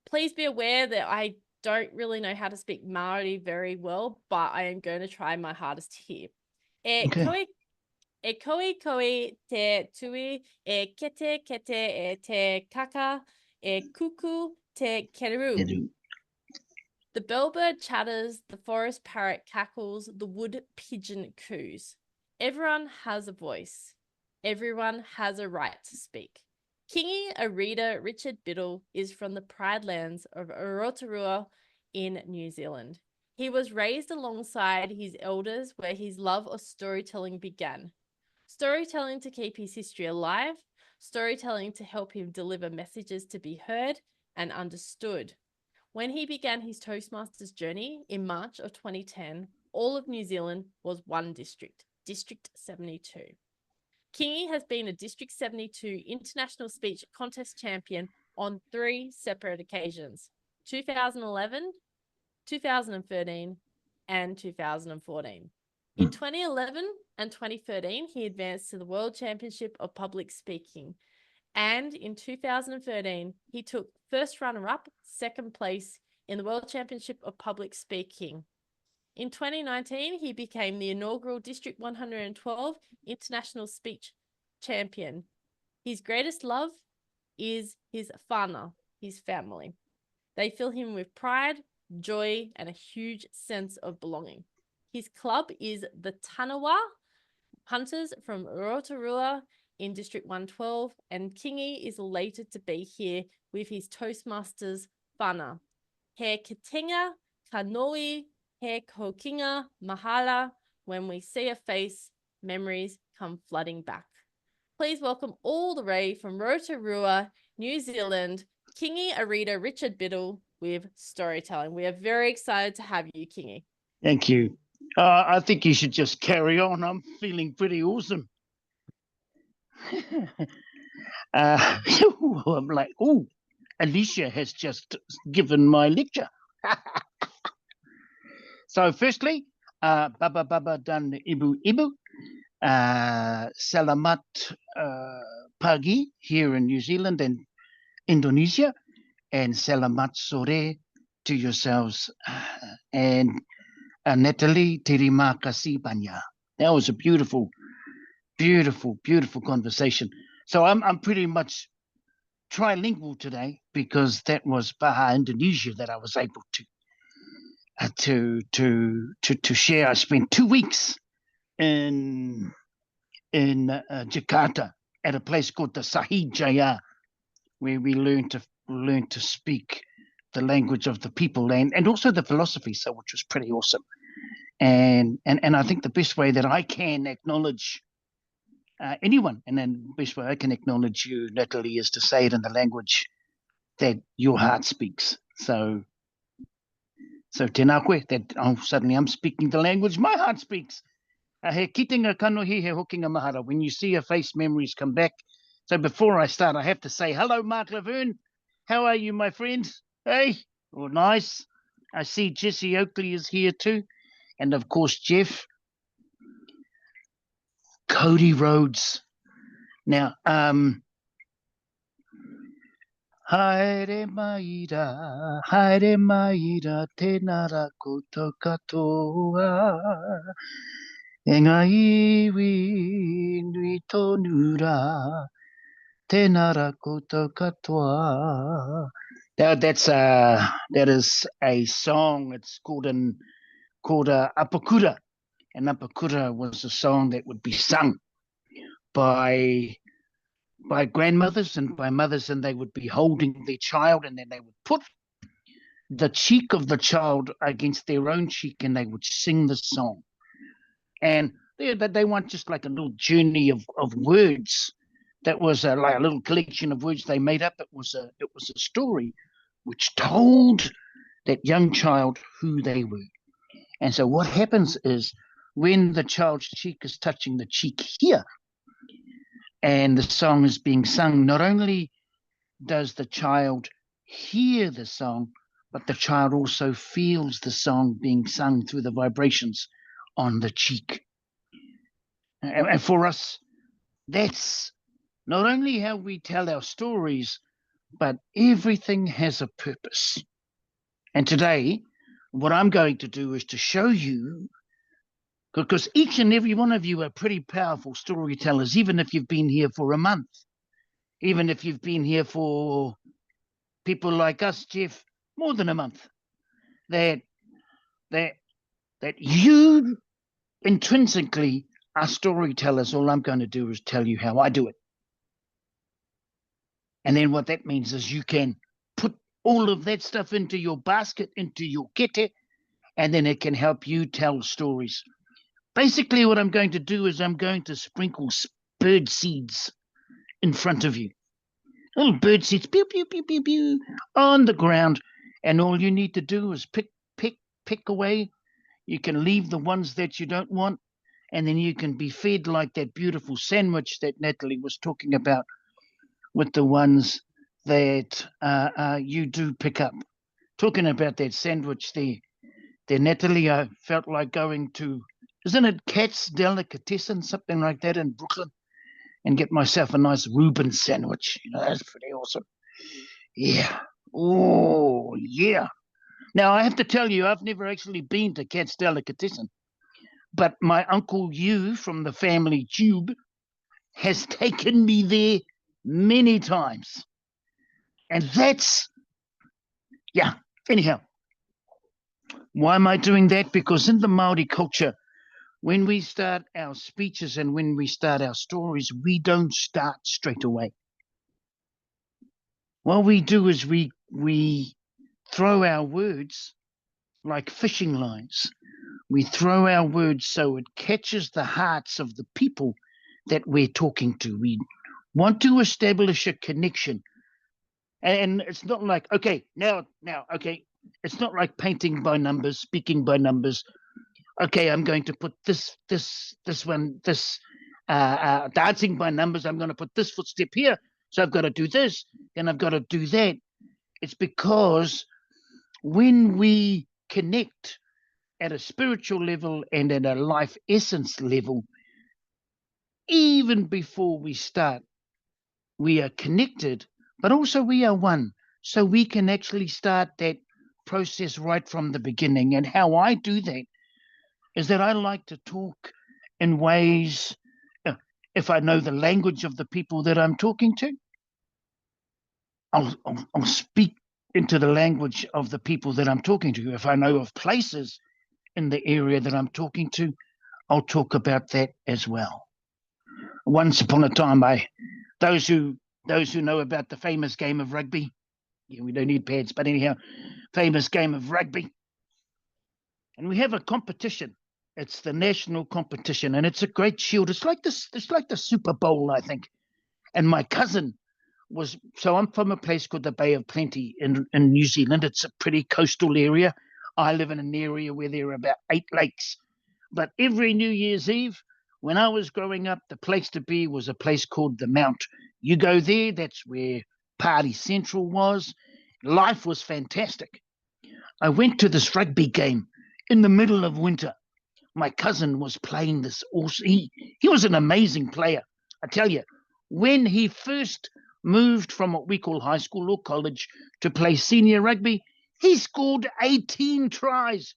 Please be aware that I don't really know how to speak Maori very well, but I am going to try my hardest here. Okay. Koe te tui, kete te kaka, kuku te keru. The bellbird chatters, the forest parrot cackles, the wood pigeon coos. Everyone has a voice. Everyone has a right to speak. Kingi Arita Richard Biddle is from the Pride Lands of Aotearoa in New Zealand. He was raised alongside his elders where his love of storytelling began. Storytelling to keep his history alive, storytelling to help him deliver messages to be heard and understood. When he began his Toastmasters journey in March of 2010, all of New Zealand was one district, District 72. Kingi has been a District 72 International Speech Contest champion on 3 separate occasions, 2011, 2013, and 2014. In 2011 and 2013, he advanced to the World Championship of Public Speaking. And in 2013, he took first runner-up, second place in the World Championship of Public Speaking. In 2019, he became the inaugural District 112 International Speech Champion. His greatest love is his whānau, his family. They fill him with pride, joy, and a huge sense of belonging. His club is the Tanawa Hunters from Aotearoa in District 112, and Kingi is elated to be here with his Toastmasters whānau. He kitenga, kanoi, he kokinga, mahala. When we see a face, memories come flooding back. Please welcome all the way from Rotorua, New Zealand, Kingi Arita Richard Biddle with storytelling. We are very excited to have you, Kingi. Thank you. I think you should just carry on. I'm feeling pretty awesome. I'm like, oh, Alicia has just given my lecture. So firstly, baba dan ibu, salamat pagi here in New Zealand and Indonesia, and salamat sore to yourselves. And Natalie, terima kasih banyak. That was a beautiful conversation. So I'm pretty much trilingual today because that was Bahasa Indonesia that I was able to share. I spent 2 weeks in Jakarta at a place called the Sahid Jaya, where we learned to speak the language of the people and also the philosophy, so which was pretty awesome. And I think the best way that I can acknowledge anyone, and then the best way I can acknowledge you, Natalie, is to say it in the language that your heart speaks. So tēnā koe, that suddenly I'm speaking the language my heart speaks. He kitenga kanohi, he hokinga mahara. When you see a face, memories come back. So before I start, I have to say, hello, Mark Laverne. How are you, my friend? Hey, well, nice. I see Jesse Oakley is here too. And of course, Jeff. Cody Rhodes. Now, haere maira, tēnara koutou katoa. E ngā iwi nui tōnura, tēnara koutou katoa. That is a song. It's called Apakura. And Apakura was a song that would be sung by grandmothers and by mothers, and they would be holding their child, and then they would put the cheek of the child against their own cheek, and they would sing the song. And They want just like a little journey of words. That was like a little collection of words they made up. It was a story which told that young child who they were. And so what happens is when the child's cheek is touching the cheek here and the song is being sung, not only does the child hear the song, but the child also feels the song being sung through the vibrations on the cheek. And for us, that's not only how we tell our stories, but everything has a purpose. And today, what I'm going to do is to show you, because each and every one of you are pretty powerful storytellers, even if you've been here for a month, even if you've been here for people like us, Jeff, more than a month, that you intrinsically are storytellers. All I'm going to do is tell you how I do it. And then what that means is you can put all of that stuff into your basket, into your kete, and then it can help you tell stories. Basically, what I'm going to do is I'm going to sprinkle bird seeds in front of you. Little bird seeds, pew, pew, pew, pew, pew, on the ground. And all you need to do is pick away. You can leave the ones that you don't want, and then you can be fed like that beautiful sandwich that Natalie was talking about, with the ones that you do pick up. Talking about that sandwich there, Natalie, I felt like going to, isn't it Cat's Delicatessen, something like that in Brooklyn, and get myself a nice Reuben sandwich. You know, that's pretty awesome. Yeah. Oh, yeah. Now, I have to tell you, I've never actually been to Cat's Delicatessen, but my Uncle Hugh from the family Tube has taken me there many times. And that's, yeah, anyhow. Why am I doing that? Because in the Maori culture, when we start our speeches and when we start our stories, we don't start straight away. What we do is we throw our words like fishing lines. We throw our words so it catches the hearts of the people that we're talking to. We want to establish a connection. And it's not like, okay, now, okay, it's not like painting by numbers, speaking by numbers. Okay, I'm going to put this one, dancing by numbers. I'm going to put this footstep here. So I've got to do this, and I've got to do that. It's because when we connect at a spiritual level and at a life essence level, even before we start, we are connected, but also we are one. So we can actually start that process right from the beginning. And how I do that is that I like to talk in ways, if I know the language of the people that I'm talking to, I'll speak into the language of the people that I'm talking to. If I know of places in the area that I'm talking to, I'll talk about that as well. Once upon a time, those who know about the famous game of rugby, yeah, we don't need pads, but anyhow, famous game of rugby, and we have a competition. It's the national competition, and it's a great shield. It's like the Super Bowl, I think. And my cousin was, so I'm from a place called the Bay of Plenty in New Zealand. It's a pretty coastal area. I live in an area where there are about 8 lakes. But every New Year's Eve, when I was growing up, the place to be was a place called the Mount. You go there, that's where Party Central was. Life was fantastic. I went to this rugby game in the middle of winter. My cousin was playing this awesome. He was an amazing player. I tell you, when he first moved from what we call high school or college to play senior rugby, he scored 18 tries.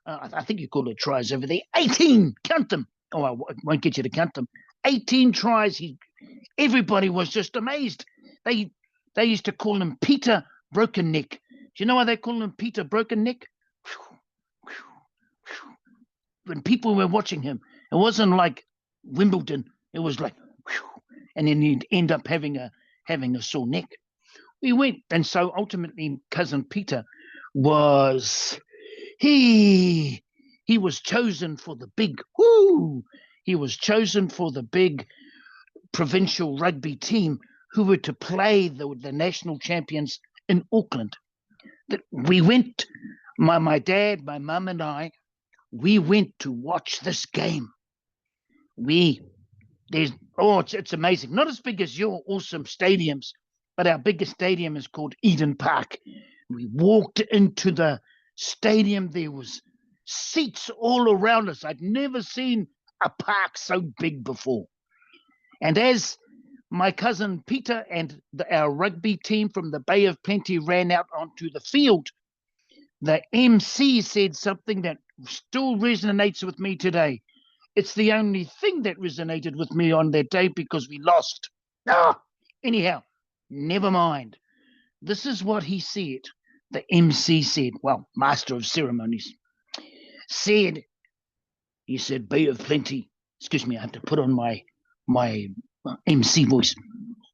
I think you call it tries over there. 18, count them. Oh, I won't get you to count them. 18 tries. Everybody was just amazed. They used to call him Peter Broken Neck. Do you know why they call him Peter Broken Neck? When people were watching him, it wasn't like Wimbledon. It was like, and then he'd end up having a sore neck. We went, and so ultimately, cousin Peter was he was chosen for the big. he was chosen for the big provincial rugby team who were to play the national champions in Auckland. We went, my dad, my mum and I, we went to watch this game. It's amazing. Not as big as your awesome stadiums, but our biggest stadium is called Eden Park. We walked into the stadium. There was seats all around us. I'd never seen a park so big before. And as my cousin Peter and our rugby team from the Bay of Plenty ran out onto the field, the MC said something that still resonates with me today. It's the only thing that resonated with me on that day because we lost. Anyhow, never mind. This is what he said. The MC said, well, Master of Ceremonies, said, he said, Bay of Plenty. Excuse me, I have to put on my MC voice.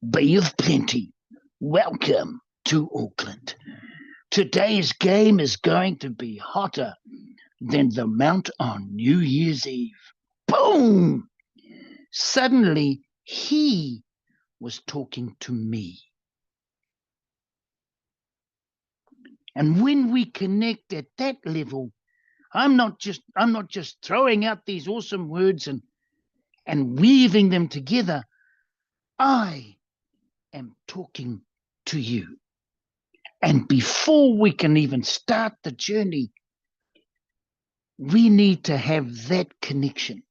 Bay of Plenty, welcome to Auckland. Today's game is going to be hotter than the Mount on New Year's Eve. Boom! Suddenly, he was talking to me. And when we connect at that level, I'm not just throwing out these awesome words and weaving them together. I am talking to you. And before we can even start the journey, we need to have that connection.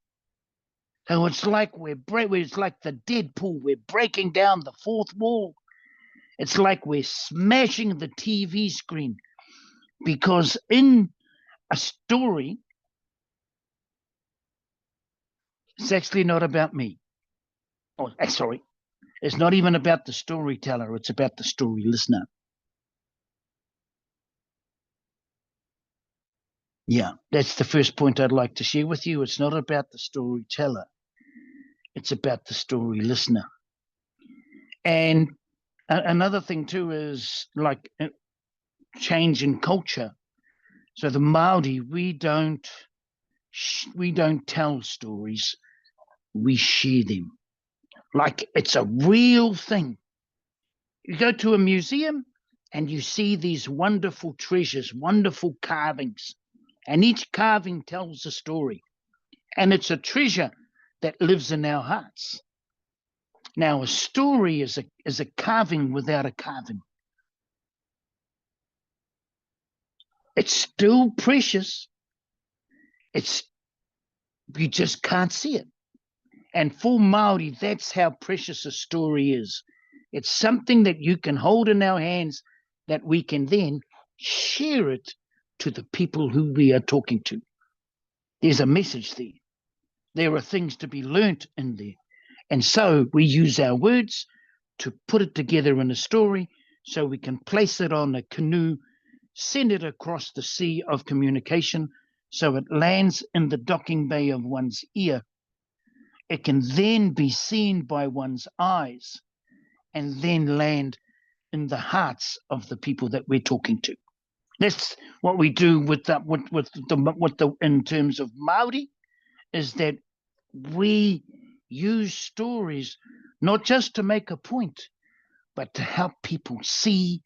So it's like it's like the Deadpool. We're breaking down the fourth wall. It's like we're smashing the TV screen, because in a story, it's actually not about me. Oh, sorry. It's not even about the storyteller. It's about the story listener. Yeah, that's the first point I'd like to share with you. It's not about the storyteller. It's about the story listener. And another thing too is like change in culture. So the Māori, we don't tell stories, we share them. Like it's a real thing. You go to a museum and you see these wonderful treasures, wonderful carvings, and each carving tells a story. And it's a treasure that lives in our hearts. Now, a story is a carving without a carving. It's still precious. You just can't see it. And for Māori, that's how precious a story is. It's something that you can hold in our hands that we can then share it to the people who we are talking to. There's a message there. There are things to be learnt in there. And so we use our words to put it together in a story so we can place it on a canoe, send it across the sea of communication so it lands in the docking bay of one's ear. It can then be seen by one's eyes and then land in the hearts of the people that we're talking to. That's what we do in terms of Māori, is that we use stories not just to make a point, but to help people see,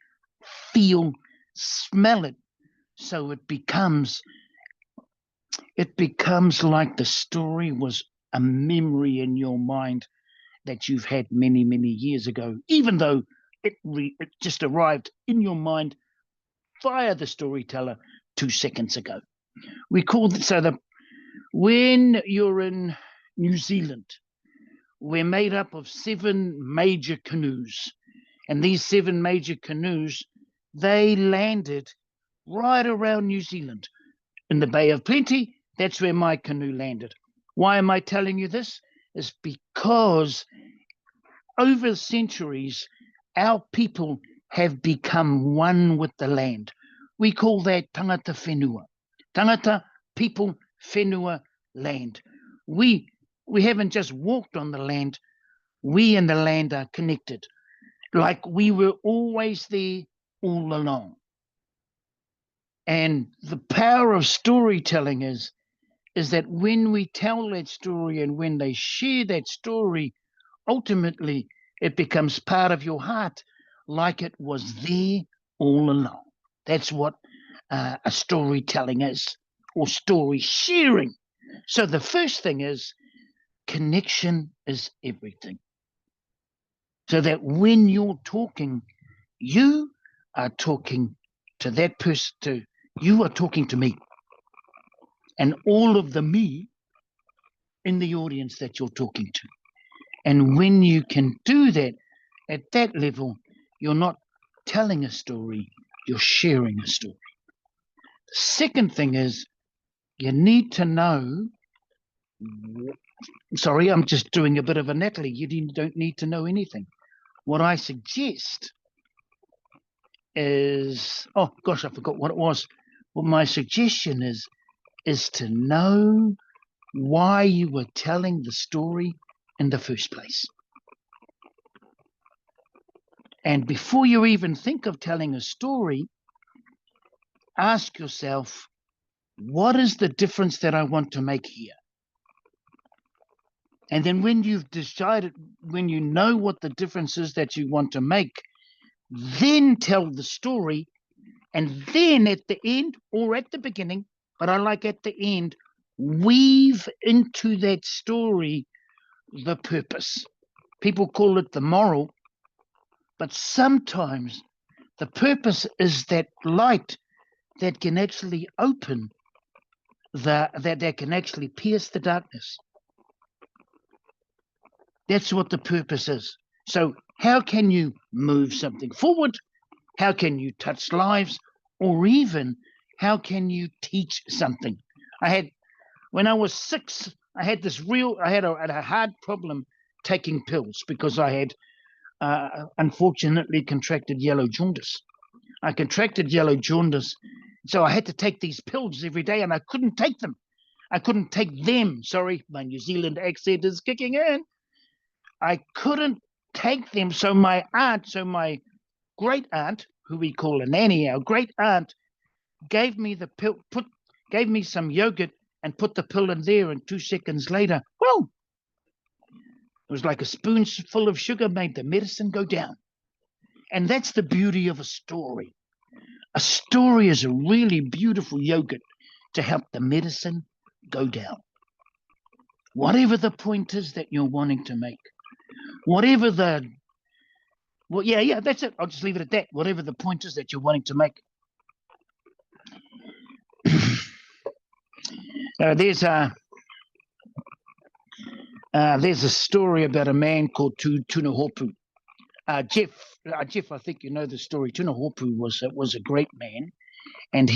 feel, smell it, so it becomes like the story was a memory in your mind that you've had many, many years ago, even though it just arrived in your mind via the storyteller 2 seconds ago. We call it, so that when you're in New Zealand, we're made up of 7 major canoes. And these 7 major canoes, they landed right around New Zealand. In the Bay of Plenty, that's where my canoe landed. Why am I telling you this? It's because over centuries, our people have become one with the land. We call that tangata whenua. Tangata, people, whenua, land. We haven't just walked on the land, we and the land are connected. Like we were always there all along. And the power of storytelling is is that when we tell that story and when they share that story, ultimately it becomes part of your heart, like it was there all along. That's what a storytelling is, or story sharing. So the first thing is connection is everything. So that when you're talking, you are talking to that person, you are talking to me, and all of the me in the audience that you're talking to. And when you can do that at that level, you're not telling a story, you're sharing a story. The second thing is you need to know. Sorry, I'm just doing a bit of a Natalie. You don't need to know anything. What I suggest is, oh gosh, I forgot what it was. What my suggestion is to know why you were telling the story in the first place. And before you even think of telling a story, ask yourself, what is the difference that I want to make here? And then when you've decided, when you know what the difference is that you want to make, then tell the story. And then at the end or at the beginning, but I like at the end, weave into that story the purpose. People call it the moral, but sometimes the purpose is that light that can actually open, that can actually pierce the darkness. That's what the purpose is. So how can you move something forward? How can you touch lives? Or even how can you teach something? When I was 6, I had a hard problem taking pills because I had unfortunately contracted yellow jaundice. I contracted yellow jaundice, so I had to take these pills every day, and I couldn't take them. I couldn't take them. Sorry, my New Zealand accent is kicking in. I couldn't take them. So my great aunt, who we call a nanny, our great aunt, gave me the pill, gave me some yogurt and put the pill in there, and 2 seconds later, well, it was like a spoonful of sugar made the medicine go down. And that's the beauty of a story. A story is a really beautiful yogurt to help the medicine go down. Whatever the point is that you're wanting to make, whatever that's it. I'll just leave it at that. Whatever the point is that you're wanting to make. There's a story about a man called Tuna Hopu. Jeff, I think you know the story. Tuna Hopu was a great man, and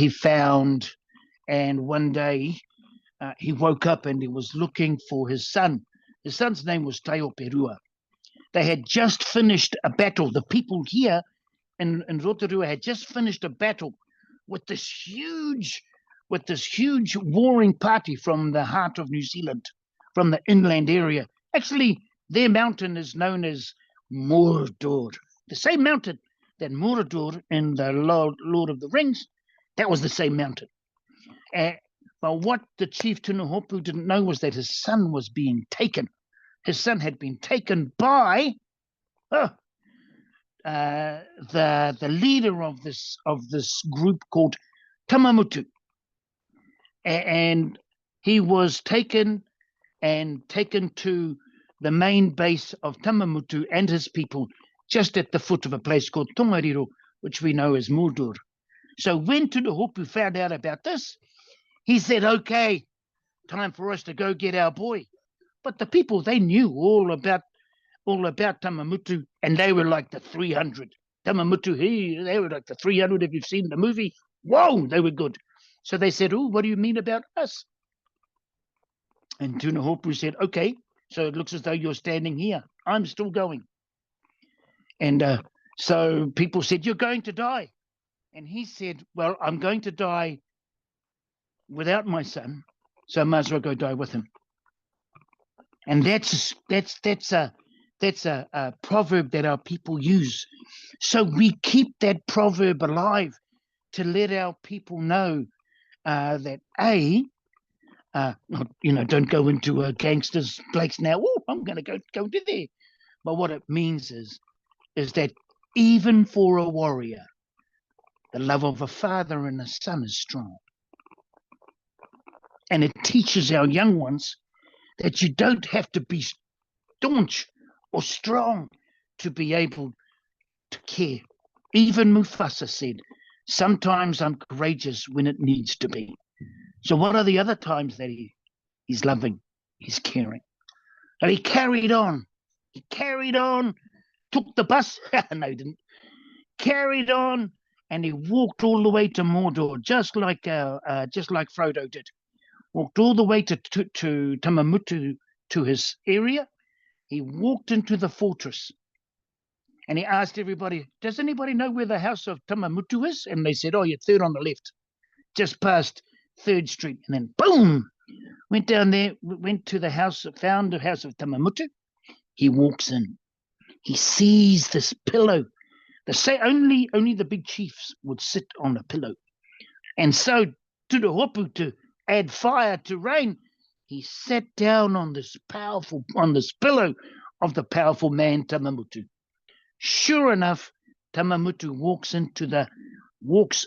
one day he woke up and he was looking for his son. His son's name was Taio Perua. They had just finished a battle. The people here in Rotorua had just finished a battle with this huge warring party from the heart of New Zealand, from the inland area. Actually, their mountain is known as Mordor, the same mountain that Mordor in the Lord of the Rings, that was the same mountain. But what the chief Tuna Hopu didn't know was that his son was being taken. His son had been taken by the leader of this group called Tamamutu, and he was taken to the main base of Tamamutu and his people, just at the foot of a place called Tongariro, which we know as Mordor. So when Tuna Hopu found out about this, he said, okay, time for us to go get our boy. But the people, they knew all about Tamamutu, and they were like the 300. Tamamutu, they were like the 300 if you've seen the movie. Whoa, they were good. So they said, oh, what do you mean about us? And Tuna Hopu said, okay, so it looks as though you're standing here. I'm still going. And so people said, you're going to die. And he said, well, I'm going to die without my son, so I might as well go die with him. And that's a proverb that our people use. So we keep that proverb alive to let our people know that not, don't go into a gangster's place now. Oh, I'm going to go to there. But what it means is that even for a warrior, the love of a father and a son is strong. And it teaches our young ones that you don't have to be staunch or strong to be able to care. Even Mufasa said, sometimes I'm courageous when it needs to be. So what are the other times that he's loving, he's caring? And he carried on. He carried on, took the bus. No, he didn't. Carried on, and he walked all the way to Mordor, just like Frodo did. Walked all the way to Tamamutu, to his area. He walked into the fortress, and he asked everybody, does anybody know where the house of Tamamutu is? And they said, oh, you're third on the left, just past 3rd Street. And then, boom, went down there, went to the house, found the house of Tamamutu. He walks in. He sees this pillow. They say only the big chiefs would sit on a pillow. And so, to the hopu, to add fire to rain, he sat down on this pillow of the powerful man Tamamutu. Sure enough, Tamamutu walks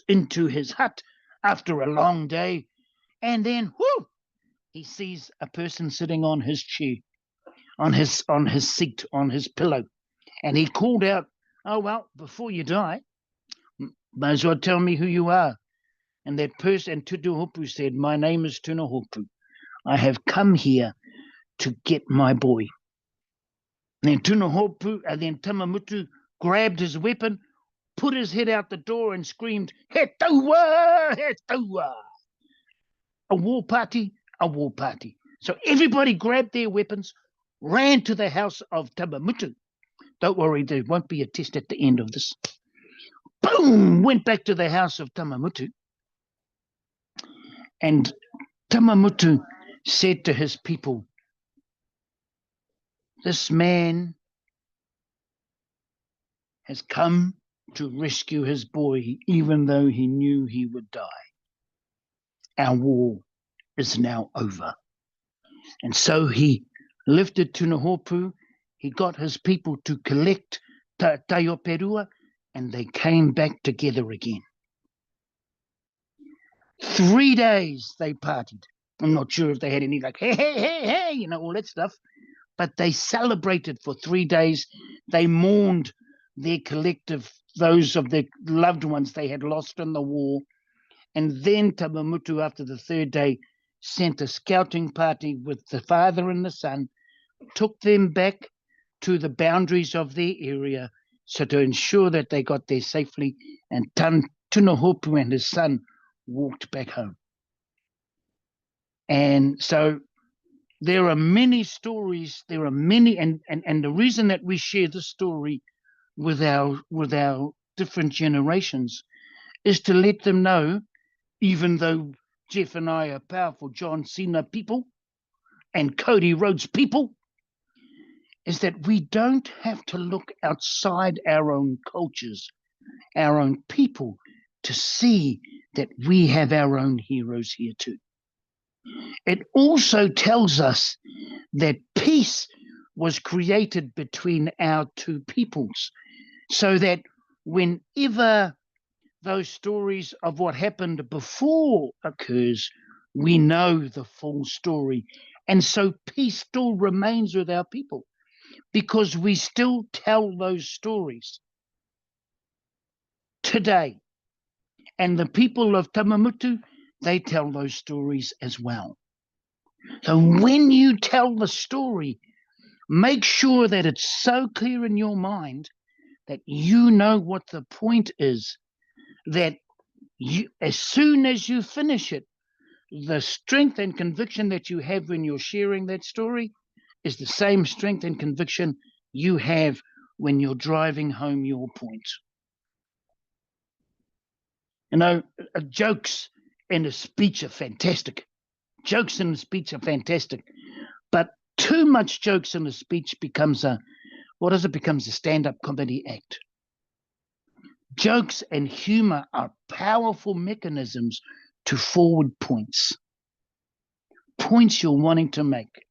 into his hut after a long day, and then whoo, he sees a person sitting on his chair, on his seat, on his pillow, and he called out, oh well, before you die, might as well tell me who you are. And that person, Tutuhopu, said, my name is Tunahopu. I have come here to get my boy. And then Tamamutu grabbed his weapon, put his head out the door and screamed, He taua! He taua! A war party, a war party. So everybody grabbed their weapons, ran to the house of Tamamutu. Don't worry, there won't be a test at the end of this. Boom! Went back to the house of Tamamutu. And Tamamutu said to his people, this man has come to rescue his boy, even though he knew he would die. Our war is now over. And so he lifted Tunahopu. He got his people to collect Taioperua, and they came back together again. 3 days they partied. I'm not sure if they had any like, hey, hey, hey, hey, all that stuff. But they celebrated for 3 days. They mourned their collective, those of their loved ones they had lost in the war. And then Tamamutu, after the 3rd day, sent a scouting party with the father and the son, took them back to the boundaries of their area, so to ensure that they got there safely, and Tunahopu and his son walked back home. And so there are many stories, there are many, and the reason that we share this story with our different generations is to let them know, even though Jeff and I are powerful John Cena people and Cody Rhodes people, is that we don't have to look outside our own cultures, our own people, to see that we have our own heroes here too. It also tells us that peace was created between our two peoples, so that whenever those stories of what happened before occurs, we know the full story. And so peace still remains with our people, because we still tell those stories today. And the people of Tamamutu, they tell those stories as well. So when you tell the story, make sure that it's so clear in your mind that you know what the point is, that you, as soon as you finish it, the strength and conviction that you have when you're sharing that story is the same strength and conviction you have when you're driving home your point. Jokes in a speech are fantastic. Jokes in a speech are fantastic. But too much jokes in a speech becomes a stand-up comedy act. Jokes and humor are powerful mechanisms to forward points. points you're wanting to make,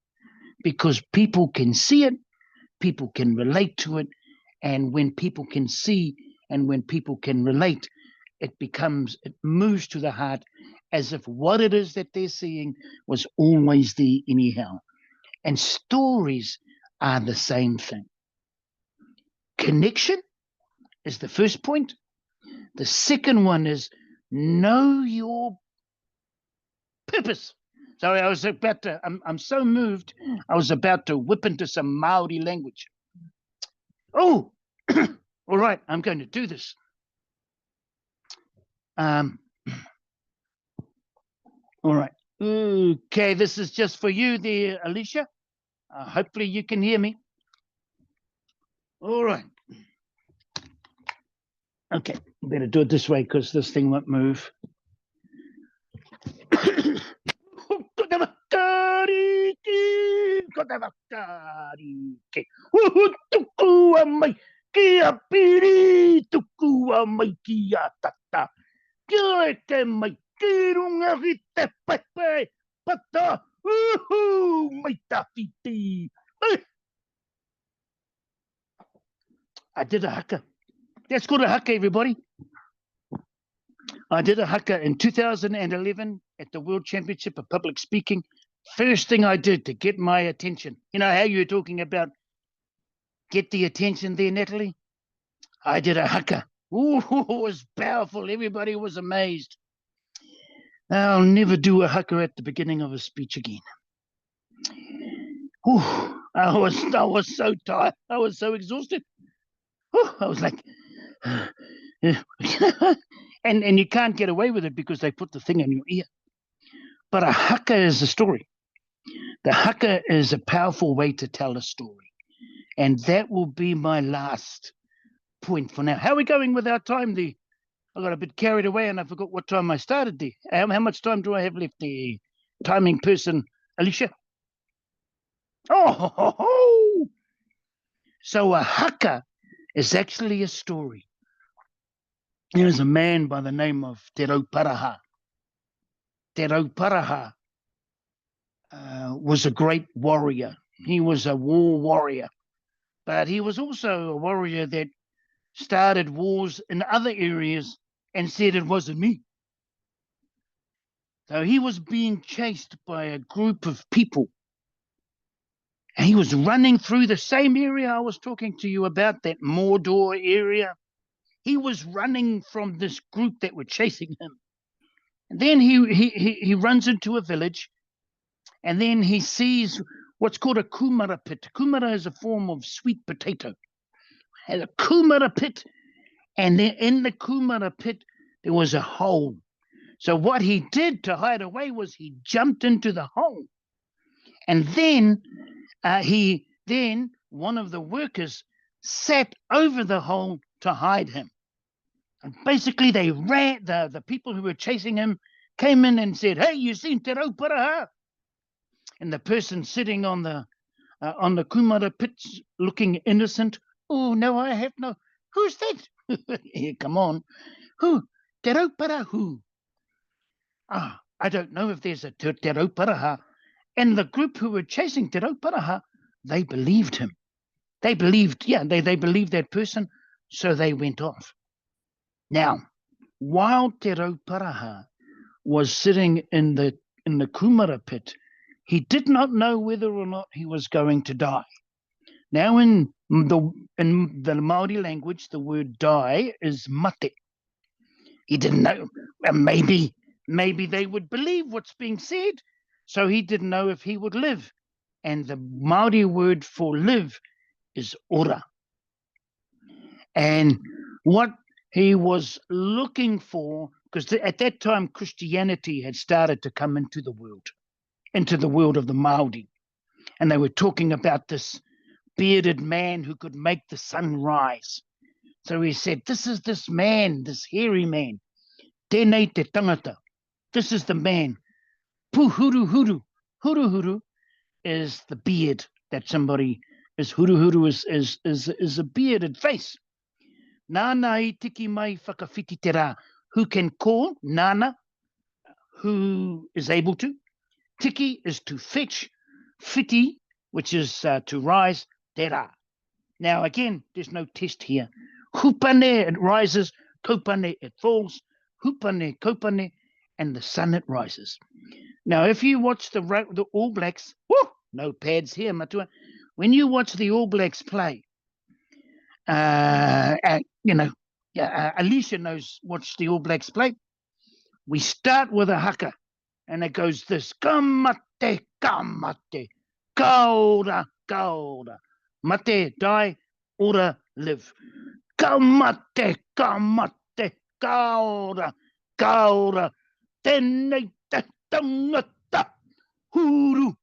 because people can see it, people can relate to it, and when people can see and when people can relate, it moves to the heart as if what it is that they're seeing was always there anyhow. And stories are the same thing. Connection is the first point. The second one is know your purpose. Sorry, I was about to, I'm so moved, I was about to whip into some Maori language. Oh, all right, I'm going to do this. All right. Okay, this is just for you there, Alicia. Hopefully you can hear me. All right. Okay, better do it this way because this thing won't move. I did a haka. That's called a haka, everybody. I did a haka in 2011 at the World Championship of Public Speaking. First thing I did to get my attention. You know how you were talking about get the attention there, Natalie? I did a haka. Ooh, it was powerful. Everybody was amazed. I'll never do a haka at the beginning of a speech again. Ooh, I was so tired. I was so exhausted. Ooh, I was like, and you can't get away with it because they put the thing in your ear. But a haka is a story. The haka is a powerful way to tell a story. And that will be my last point for now. How are we going with our time there? I got a bit carried away and I forgot what time I started there. How much time do I have left there? Timing person, Alicia? Oh, so a haka is actually a story. There's a man by the name of Te Rauparaha. Te Rauparaha was a great warrior. He was a war warrior, but he was also a warrior that started wars in other areas and said it wasn't me. So he was being chased by a group of people. And he was running through the same area I was talking to you about, that Mordor area. He was running from this group that were chasing him. And then he runs into a village, and then he sees what's called a kumara pit. Kumara is a form of sweet potato. And a kumara pit, and then in the kumara pit, there was a hole. So what he did to hide away was he jumped into the hole. And then one of the workers sat over the hole to hide him. And basically they ran, the people who were chasing him came in and said, "Hey, you seen Te Rauparaha?" And the person sitting on the kumara pit looking innocent, "Oh, no, I have no." "Who's that?" "Here, come on." "Who? Te Rauparaha who?" "Ah, I don't know if there's a Te Rauparaha." And the group who were chasing Te Rauparaha, they believed him. They believed, they believed that person, so they went off. Now, while Te Rauparaha was sitting in the kumara pit, he did not know whether or not he was going to die. Now, in the Maori language, the word die is mate. He didn't know. Maybe they would believe what's being said, so he didn't know if he would live. And the Maori word for live is ora. And what he was looking for, because at that time Christianity had started to come into the world of the Maori. And they were talking about this bearded man who could make the sun rise. So he said, this is this man, this hairy man. Tēnei te tangata. This is the man. Puhuruhuru. Huruhuru is the beard that somebody is. Huruhuru is a bearded face. Nana I tiki mai whakawhiti te rā. Who can call? Nana, who is able to. Tiki is to fetch. Fiti, which is to rise. Tera. Now, again, there's no test here. Hupane, it rises. Kopane, it falls. Hupane, kopane, and the sun, it rises. Now, if you watch the All Blacks, whoo, no pads here, Matua. When you watch the All Blacks play, Alicia knows watch the All Blacks play. We start with a haka, and it goes this: kamate, kamate, kaura, kaura, mate, die, ora, live. Kamate, kamate, kaura, kaura, tene, tangata, huru,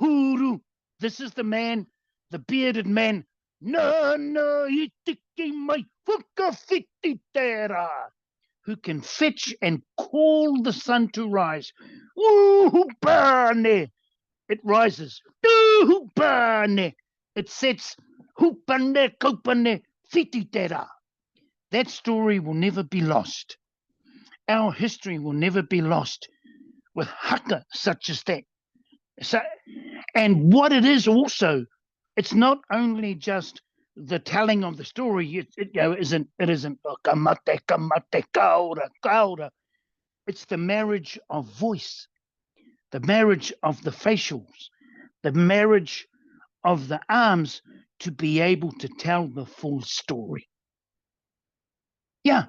huru. This is the man, the bearded man. No, itiki mai whakawhititera, who can fetch and call the sun to rise. Hupane, it rises. Hupane, it sets. Hupane, kopane, whititera. That story will never be lost. Our history will never be lost with haka such as that. So, and what it is also, it's not only just the telling of the story. It isn't kamate, kamate, kaura, kaura. It's the marriage of voice, the marriage of the facials, the marriage of the arms to be able to tell the full story. Yeah.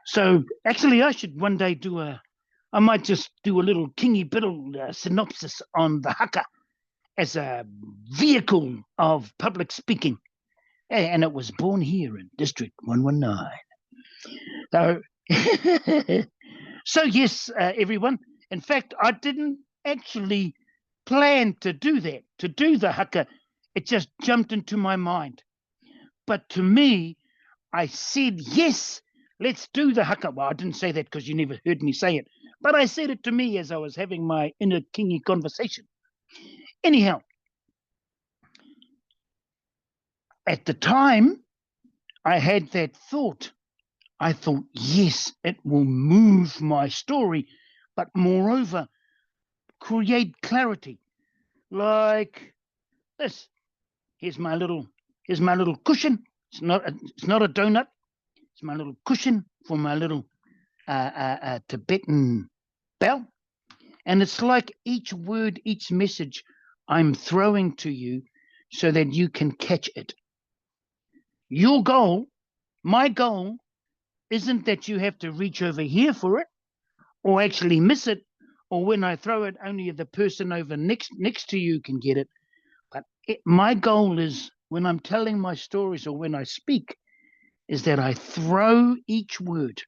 So actually, I should one day I might just do a little kingy biddle synopsis on the haka as a vehicle of public speaking. And it was born here in District 119. So yes, everyone. In fact, I didn't actually plan to do that, to do the haka. It just jumped into my mind. But to me, I said, yes, let's do the haka. Well, I didn't say that because you never heard me say it. But I said it to me as I was having my inner kingy conversation. Anyhow, at the time, I had that thought. I thought, yes, it will move my story, but moreover, create clarity. Like this. Here's my little cushion. It's not a donut. It's my little cushion for my little Tibetan bell. And it's like each word, each message I'm throwing to you so that you can catch it. Your goal, my goal, isn't that you have to reach over here for it or actually miss it, or when I throw it, only the person over next to you can get it. But my goal is, when I'm telling my stories or when I speak, is that I throw each word,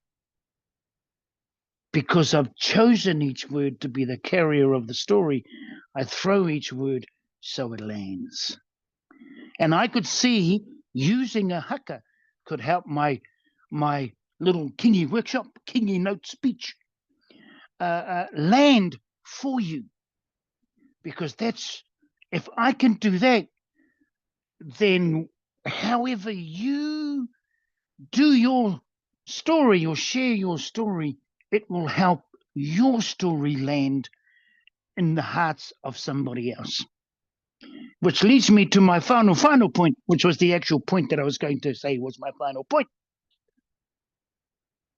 because I've chosen each word to be the carrier of the story. I throw each word so it lands. And I could see using a haka could help my little kingy workshop, kingy note speech, land for you. Because that's, if I can do that, then however you do your story or share your story, it will help your story land in the hearts of somebody else. Which leads me to my final point, which was the actual point that I was going to say was my final point.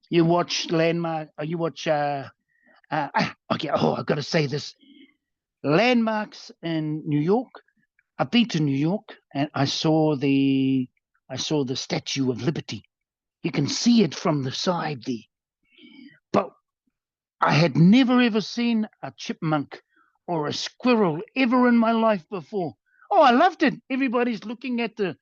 You watch Landmark, you watch, okay, I've got to say this. Landmarks in New York. I've been to New York and I saw the Statue of Liberty. You can see it from the side there. But I had never ever seen a chipmunk or a squirrel ever in my life before. Oh, I loved it. Everybody's looking at the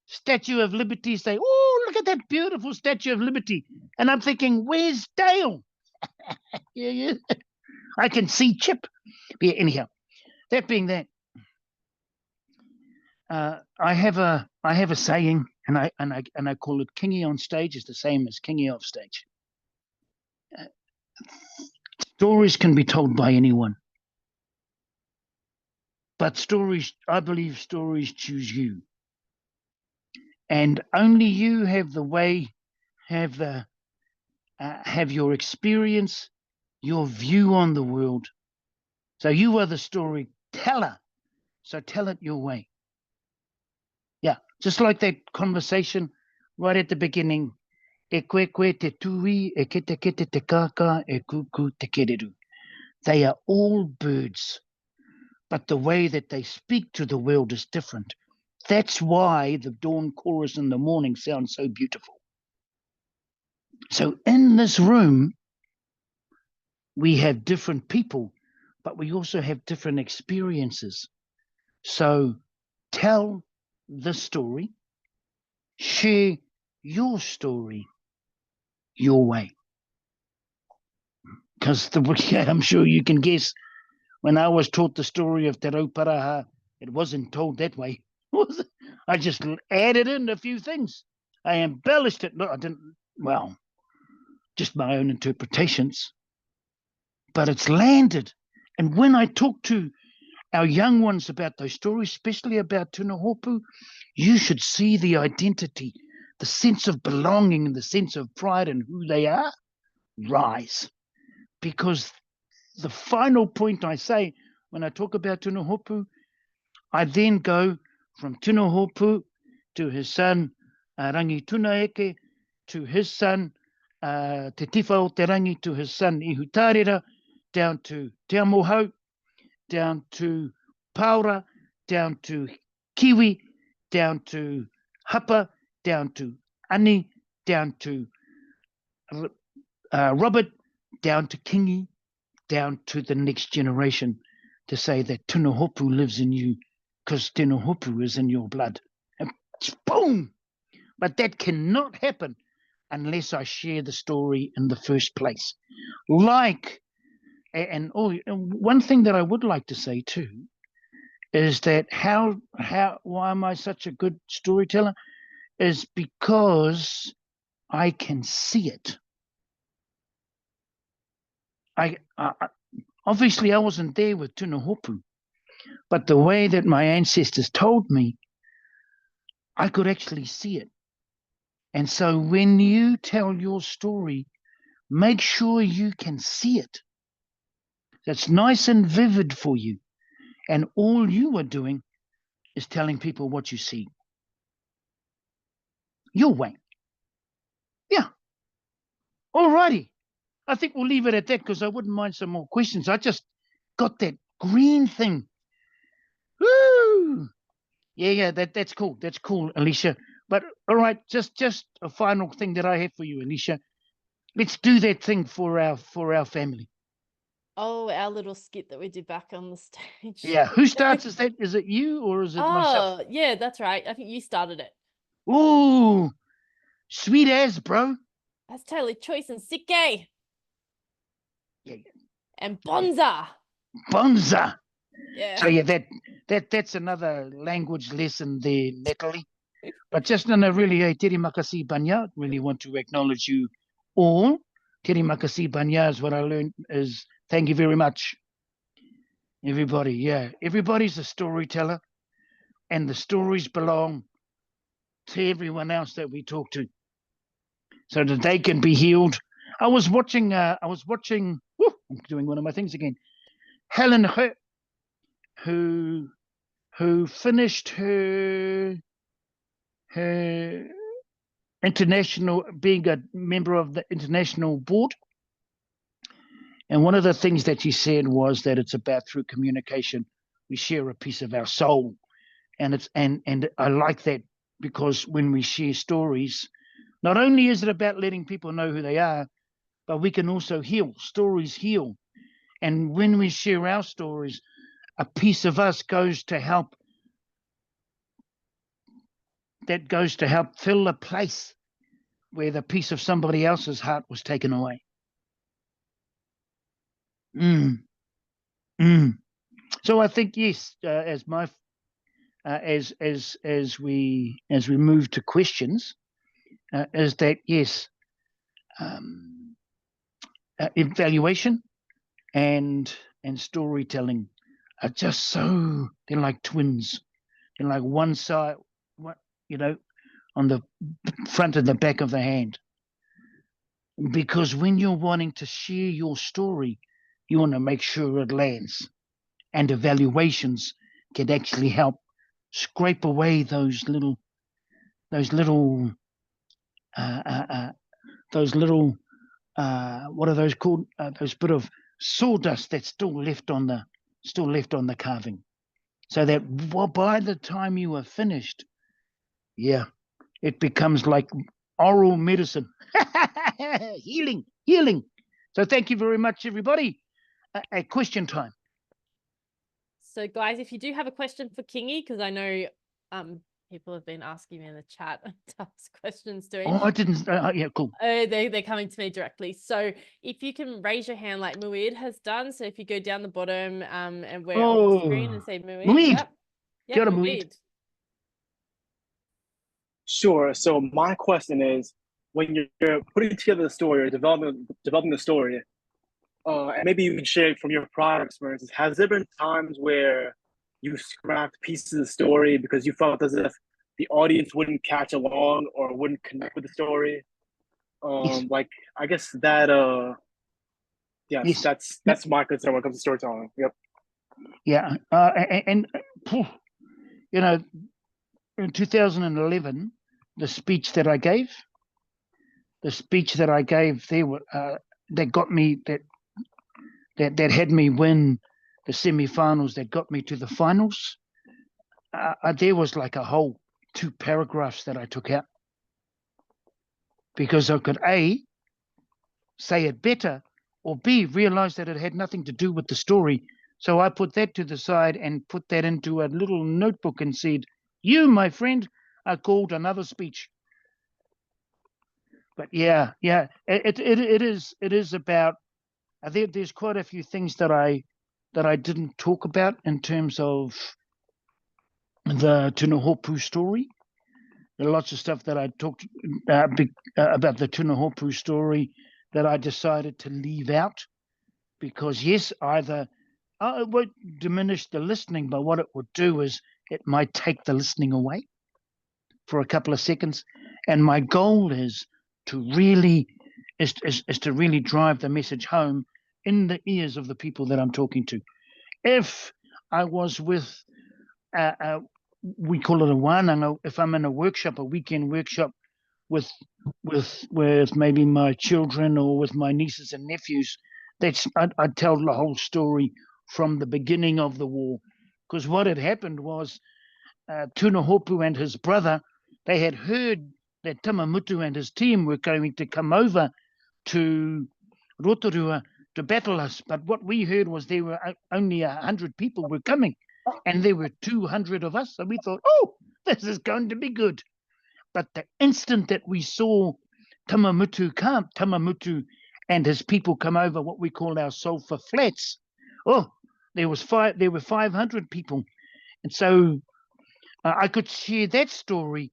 Statue of Liberty, say, oh, look at that beautiful Statue of Liberty. And I'm thinking, where's Dale? Yeah. I can see Chip. But yeah, anyhow, that being that, I have a saying, and I call it kingy on stage is the same as kingy off stage. Stories can be told by anyone, but I believe stories choose you, and only you have the way, have your experience, your view on the world. So you are the storyteller. So tell it your way. Yeah, just like that conversation right at the beginning. E koe koe te tui, e kete kete te kaka, e kuku te kereru. They are all birds, but the way that they speak to the world is different. That's why the dawn chorus in the morning sounds so beautiful. So in this room, we have different people, but we also have different experiences. So tell the story, share your story your way. Because I'm sure you can guess, when I was taught the story of Te Rauparaha, it wasn't told that way. I just added in a few things. I embellished it. No, I didn't. Well, just my own interpretations. But it's landed. And when I talk to our young ones about those stories, especially about Tuna Hopu, you should see the identity, the sense of belonging and the sense of pride in who they are rise. Because the final point I say when I talk about Tuna Hopu, I then go from Tuna Hopu to his son, Rangi Tunaeke, to his son, Te Tifa o Te Rangi, to his son, Ihutārera, down to Te Amohau, down to Paura, down to Kiwi, down to Hapa, down to Ani, down to Robert, down to Kingi, down to the next generation, to say that Tuna Hopu lives in you because Tuna Hopu is in your blood. And boom! But that cannot happen unless I share the story in the first place. And one thing that I would like to say too is that why am I such a good storyteller? Is because I can see it. I obviously I wasn't there with Tuna Hopu, but the way that my ancestors told me, I could actually see it. And so when you tell your story, make sure you can see it. That's nice and vivid for you. And all you are doing is telling people what you see. Your way. Yeah. All righty. I think we'll leave it at that because I wouldn't mind some more questions. I just got that green thing. Woo! Yeah, that's cool. That's cool, Alicia. But all right, just a final thing that I have for you, Alicia. Let's do that thing for our family. Oh, our little skit that we did back on the stage. Yeah, who starts? Is it you or is it myself? Oh, yeah, that's right. I think you started it. Ooh, sweet as, bro. That's totally choice and Sike Yeah, and Bonza. bonza. Yeah. So yeah, that's another language lesson there, Natalie. But just in a really, Teri Makasi Banya, really want to acknowledge you all. Teri Makasi Banya is what I learned is thank you very much. Everybody, yeah. Everybody's a storyteller, and the stories belong to everyone else that we talk to, so that they can be healed. I was watching, whew, I'm doing one of my things again. Helen Hurt, who finished her international, being a member of the international board. And one of the things that she said was that it's about through communication, we share a piece of our soul. And I like that, because when we share stories, not only is it about letting people know who they are, but we can also heal. Stories heal. And when we share our stories, a piece of us goes to help fill a place where the piece of somebody else's heart was taken away. So I think, yes, as we move to questions, is that yes, evaluation and storytelling are just so, they're like twins. They're like one side, on the front and the back of the hand. Because when you're wanting to share your story, you want to make sure it lands. and evaluations can actually help scrape away those little what are those called? Those bit of sawdust that's still left on the carving, so that by the time you are finished, yeah, it becomes like oral medicine, healing. So thank you very much, everybody. A question time. So guys, if you do have a question for Kingy, because I know people have been asking me in the chat to ask questions to him. Oh, I didn't. Yeah, cool. They're coming to me directly. So if you can raise your hand like Muid has done. So if you go down the bottom and we're on the screen and say Muid. Muid. Yep. Kia ora, Muid. Muid. Sure. So my question is, when you're putting together the story or developing the story, and maybe you can share from your prior experiences, has there been times where you scrapped pieces of the story because you felt as if the audience wouldn't catch along or wouldn't connect with the story? Yes. Like, I guess that yes. That's my concern when it comes to storytelling. Yep. Yeah, and you know, in 2011, the speech that I gave there were that got me that had me win the semi-finals, that got me to the finals. There was like a whole 2 paragraphs that I took out because I could A, say it better, or B, realize that it had nothing to do with the story. So I put that to the side and put that into a little notebook and said, you, my friend, are called another speech. But yeah, it is about, there's quite a few things that I didn't talk about in terms of the Tuna Hopu story. There are lots of stuff that I talked about the Tuna Hopu story that I decided to leave out because yes, either it won't diminish the listening, but what it would do is it might take the listening away for a couple of seconds. And my goal is to really to really drive the message home in the ears of the people that I'm talking to. If I was with we call it a wānanga, if I'm in a workshop, a weekend workshop with maybe my children or with my nieces and nephews, I'd tell the whole story from the beginning of the war, because what had happened was Tuna Hopu and his brother, they had heard that Tamamutu and his team were going to come over to Rotorua to battle us, but what we heard was there were only 100 people were coming, and there were 200 of us, so we thought, oh, this is going to be good. But the instant that we saw Tamamutu and his people come over what we call our sulfur flats, oh, there were 500 people. And so I could share that story,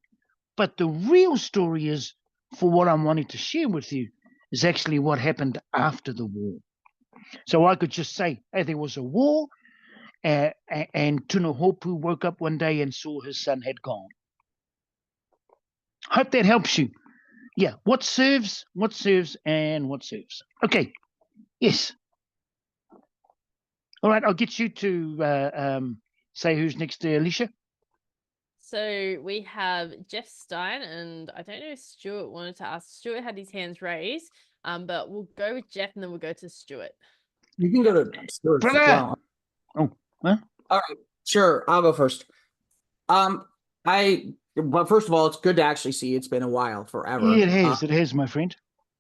but the real story is, for what I'm wanting to share with you, is actually what happened after the war. So I could just say, hey, there was a war, and Tuna Hopu woke up one day and saw his son had gone. Hope that helps you. Yeah, what serves, and what serves. Okay, yes. All right, I'll get you to say who's next, Alicia. So we have Jeff Stein, and I don't know if Stuart wanted to ask. Stuart had his hands raised, but we'll go with Jeff and then we'll go to Stuart. You can go to Stuart as well. Oh, huh? All right, sure. I'll go first. But first of all, it's good to actually see you. It's been a while, forever. Yeah, it has, my friend.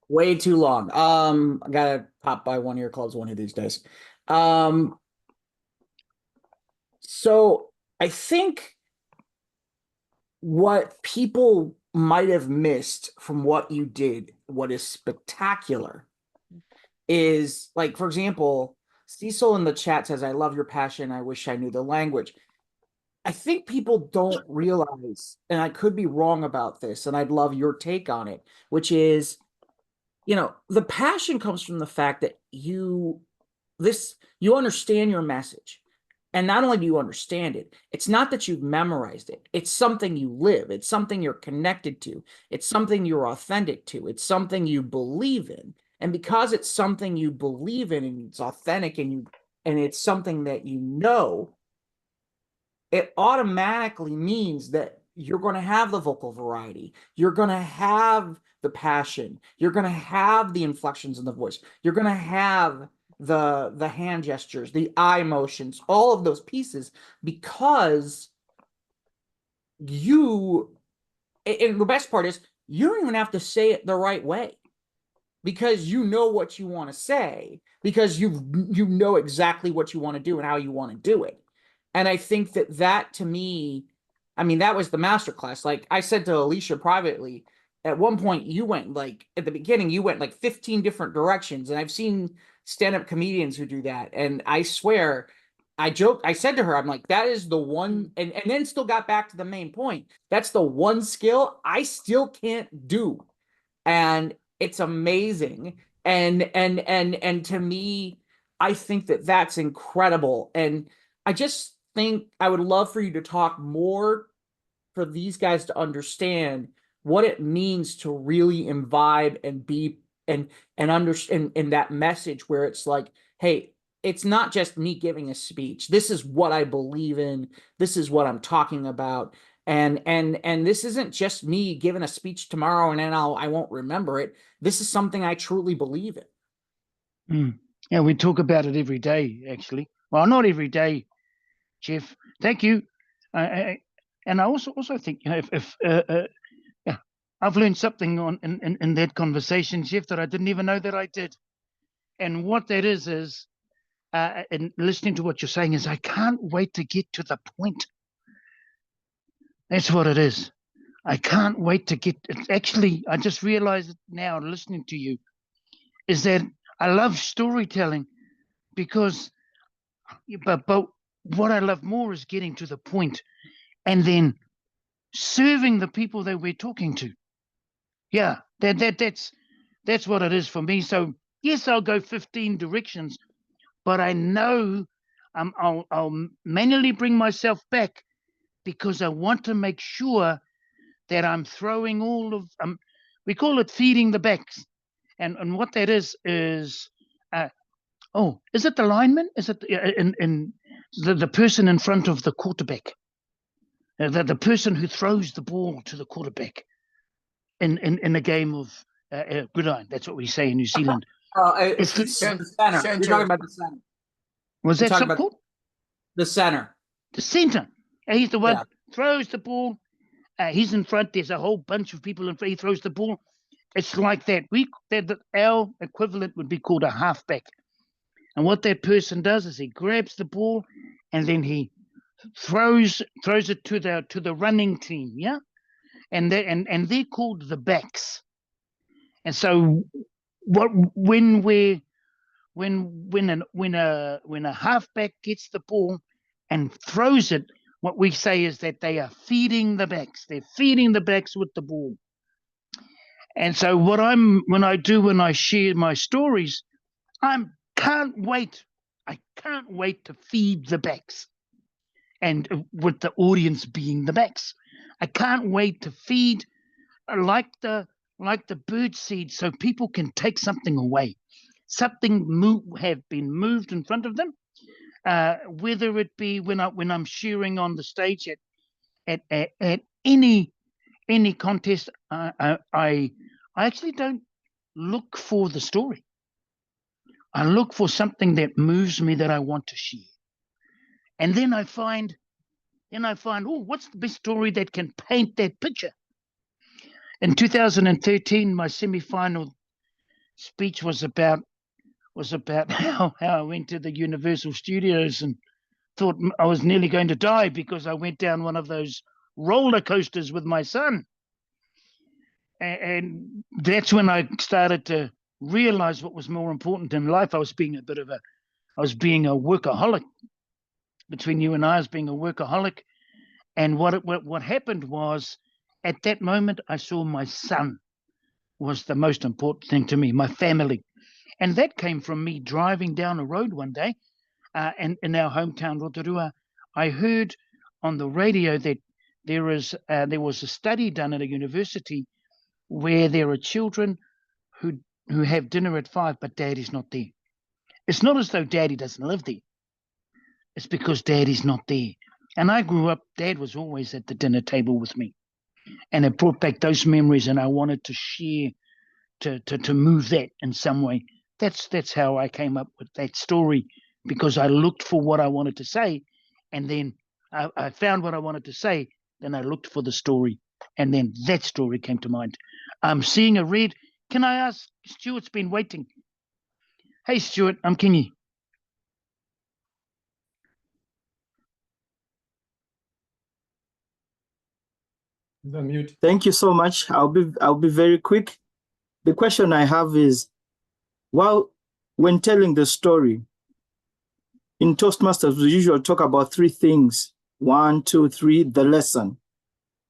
Way too long. I gotta pop by one of your clubs one of these days. So I think what people might have missed from what you did, what is spectacular, is like, for example, Cecil in the chat says, I love your passion. I wish I knew the language. I think people don't realize, and I could be wrong about this, and I'd love your take on it, which is, the passion comes from the fact that you understand your message. And not only do you understand it, it's not that you've memorized it. It's something you live. It's something you're connected to. It's something you're authentic to. It's something you believe in. And because it's something you believe in and it's authentic and and it's something that you know, it automatically means that you're going to have the vocal variety. You're going to have the passion. You're going to have the inflections in the voice. You're going to have the hand gestures, the eye motions, all of those pieces, because you, and the best part is you don't even have to say it the right way, because you know what you want to say, because you know exactly what you want to do and how you want to do it. And I think that to me, I mean, that was the masterclass. Like I said to Alicia privately, at one point you went like, at the beginning, you went like 15 different directions. And I've seen stand-up comedians who do that. And I swear, I said to her, I'm like, that is the one, and then still got back to the main point. That's the one skill I still can't do. And it's amazing. And to me, I think that's incredible. And I just think I would love for you to talk more, for these guys to understand what it means to really imbibe and be and understand in that message, where it's like, hey, it's not just me giving a speech. This is what I believe in. This is what I'm talking about. And this isn't just me giving a speech tomorrow and then I won't remember it. This is something I truly believe in. Yeah, we talk about it every day, actually. Well, not every day, Jeff. Thank you. And I also think, you know, yeah, I've learned something in that conversation, Jeff, that I didn't even know that I did. And what that is and listening to what you're saying, is I can't wait to get to the point. That's what it is. I can't wait to get. Actually, I just realized it now, listening to you, is that I love storytelling, because, but what I love more is getting to the point and then serving the people that we're talking to. Yeah, that's what it is for me. So yes, I'll go 15 directions, but I know I'll manually bring myself back, because I want to make sure that I'm throwing all of we call it feeding the backs, and what that is is it the lineman? Is it in the person in front of the quarterback? The person who throws the ball to the quarterback in a game of gridiron. That's what we say in New Zealand. It's the center. You're talking about the center. Was that something called? The center. The center. He's the one throws the ball. He's in front. There's a whole bunch of people in front. He throws the ball. It's like that. Our equivalent would be called a halfback. And what that person does is he grabs the ball and then he throws it to the running team, yeah, and they're called the backs. And so when a halfback gets the ball and throws it, what we say is that they are feeding the backs. They're feeding the backs with the ball. And so when I share my stories, I can't wait to feed the backs, and with the audience being the backs. I can't wait to feed like the bird seed, so people can take something away, something have been moved in front of them, whether it be when I'm sharing on the stage at any contest. I actually don't look for the story. I look for something that moves me, that I want to share. And then I find, what's the best story that can paint that picture? In 2013, my semi-final speech was about how I went to the Universal Studios and thought I was nearly going to die because I went down one of those roller coasters with my son. And that's when I started to realize what was more important in life. I was being a workaholic. Between you and I, as being a workaholic. And what happened was, at that moment, I saw my son was the most important thing to me, my family. And that came from me driving down a road one day, and in our hometown, Rotorua. I heard on the radio that there was a study done at a university where there are children who have dinner at 5, but daddy's not there. It's not as though daddy doesn't live there. it's because Dad is not there. And I grew up, Dad was always at the dinner table with me. And it brought back those memories, and I wanted to share, to move that in some way. That's how I came up with that story, because I looked for what I wanted to say, and then I found what I wanted to say, then I looked for the story, and then that story came to mind. I'm seeing a red. Can I ask, Stuart's been waiting. Hey, Stuart, I'm Kingy. Mute. Thank you so much. I'll be very quick. The question I have is, when telling the story, in Toastmasters, we usually talk about three things. 1, 2, 3, the lesson.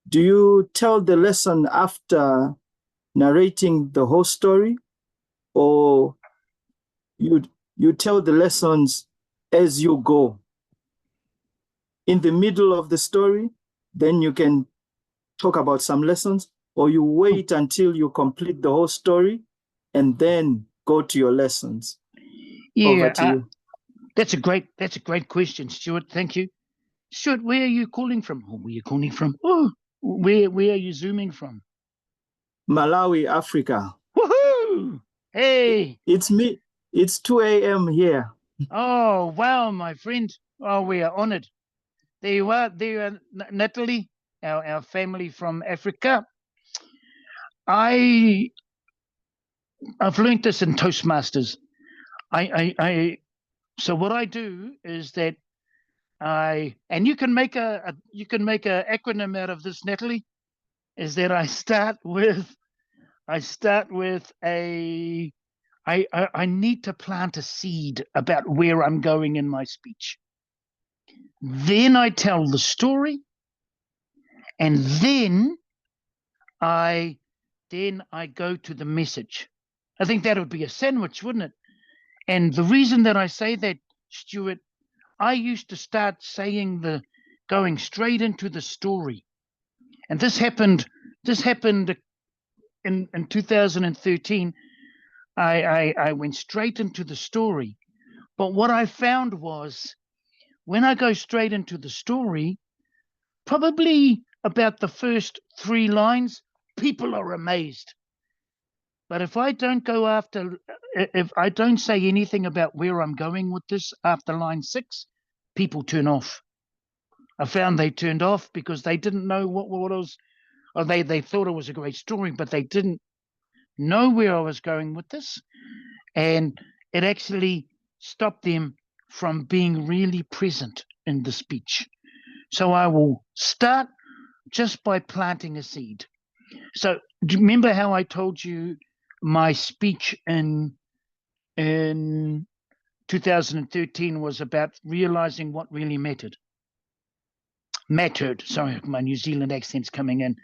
Do you tell the lesson after narrating the whole story, or you tell the lessons as you go? In the middle of the story, then you can talk about some lessons, or you wait until you complete the whole story and then go to your lessons? Over to you. That's a great question, Stuart. Thank you. Stuart, where are you calling from? Or where are you calling from? Oh, where are you zooming from? Malawi, Africa. Woohoo! Hey. It's me. It's 2 a.m. here. Oh, wow, my friend. Oh, we are honored. There you are. There you are, Natalie, our family from Africa. I've learned this in Toastmasters. So what I do is that and you can make a acronym out of this, Natalie, is that I start with I need to plant a seed about where I'm going in my speech. Then I tell the story, and then I go to the message. I think that would be a sandwich, wouldn't it? And the reason that I say that, Stuart, I used to start saying going straight into the story. And this happened in 2013. I went straight into the story. But what I found was, when I go straight into the story, probably about the first 3 lines, people are amazed. But if I don't say anything about where I'm going with this after line 6, people turn off. I found they turned off because they didn't know what was, or they thought it was a great story, but they didn't know where I was going with this. And it actually stopped them from being really present in the speech. So I will start just by planting a seed. So do you remember how I told you my speech in 2013 was about realizing what really mattered? Sorry, my New Zealand accent's coming in.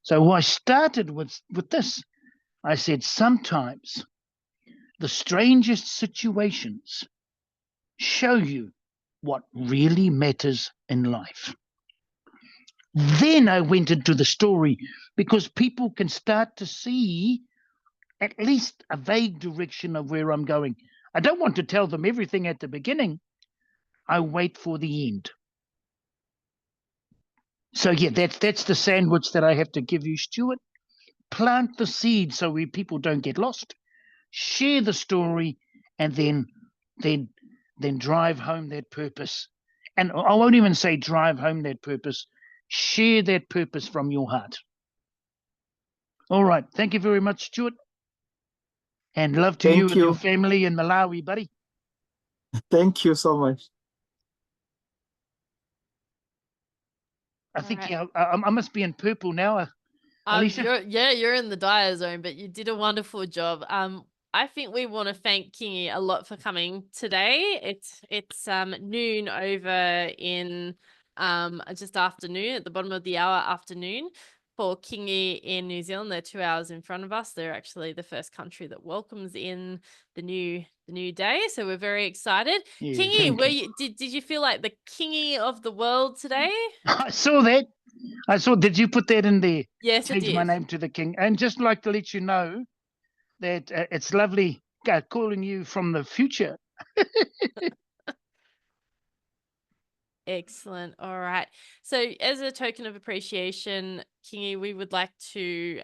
So I started with this. I said, sometimes the strangest situations show you what really matters in life. Then I went into the story, because people can start to see at least a vague direction of where I'm going. I don't want to tell them everything at the beginning. I wait for the end. So yeah, that's the sandwich that I have to give you, Stuart. Plant the seed so people don't get lost. Share the story, and then drive home that purpose. And I won't even say drive home that purpose. Share that purpose from your heart. All right. Thank you very much, Stuart. And love to you and your family in Malawi, buddy. Thank you so much. I think I must be in purple now. Alicia? You're in the dire zone, but you did a wonderful job. I think we want to thank Kingy a lot for coming today. It's noon over in just afternoon, at the bottom of the hour afternoon for Kingy in New Zealand. They're 2 hours in front of us. They're actually the first country that welcomes in the new day, so we're very excited. Yeah, Kingy, did you feel like the Kingy of the world today? I saw that. Did you put that in there? Yes, I Change did. my name to the King. And just like to let you know that it's lovely calling you from the future. Excellent. All right. So as a token of appreciation, Kingy, we would like to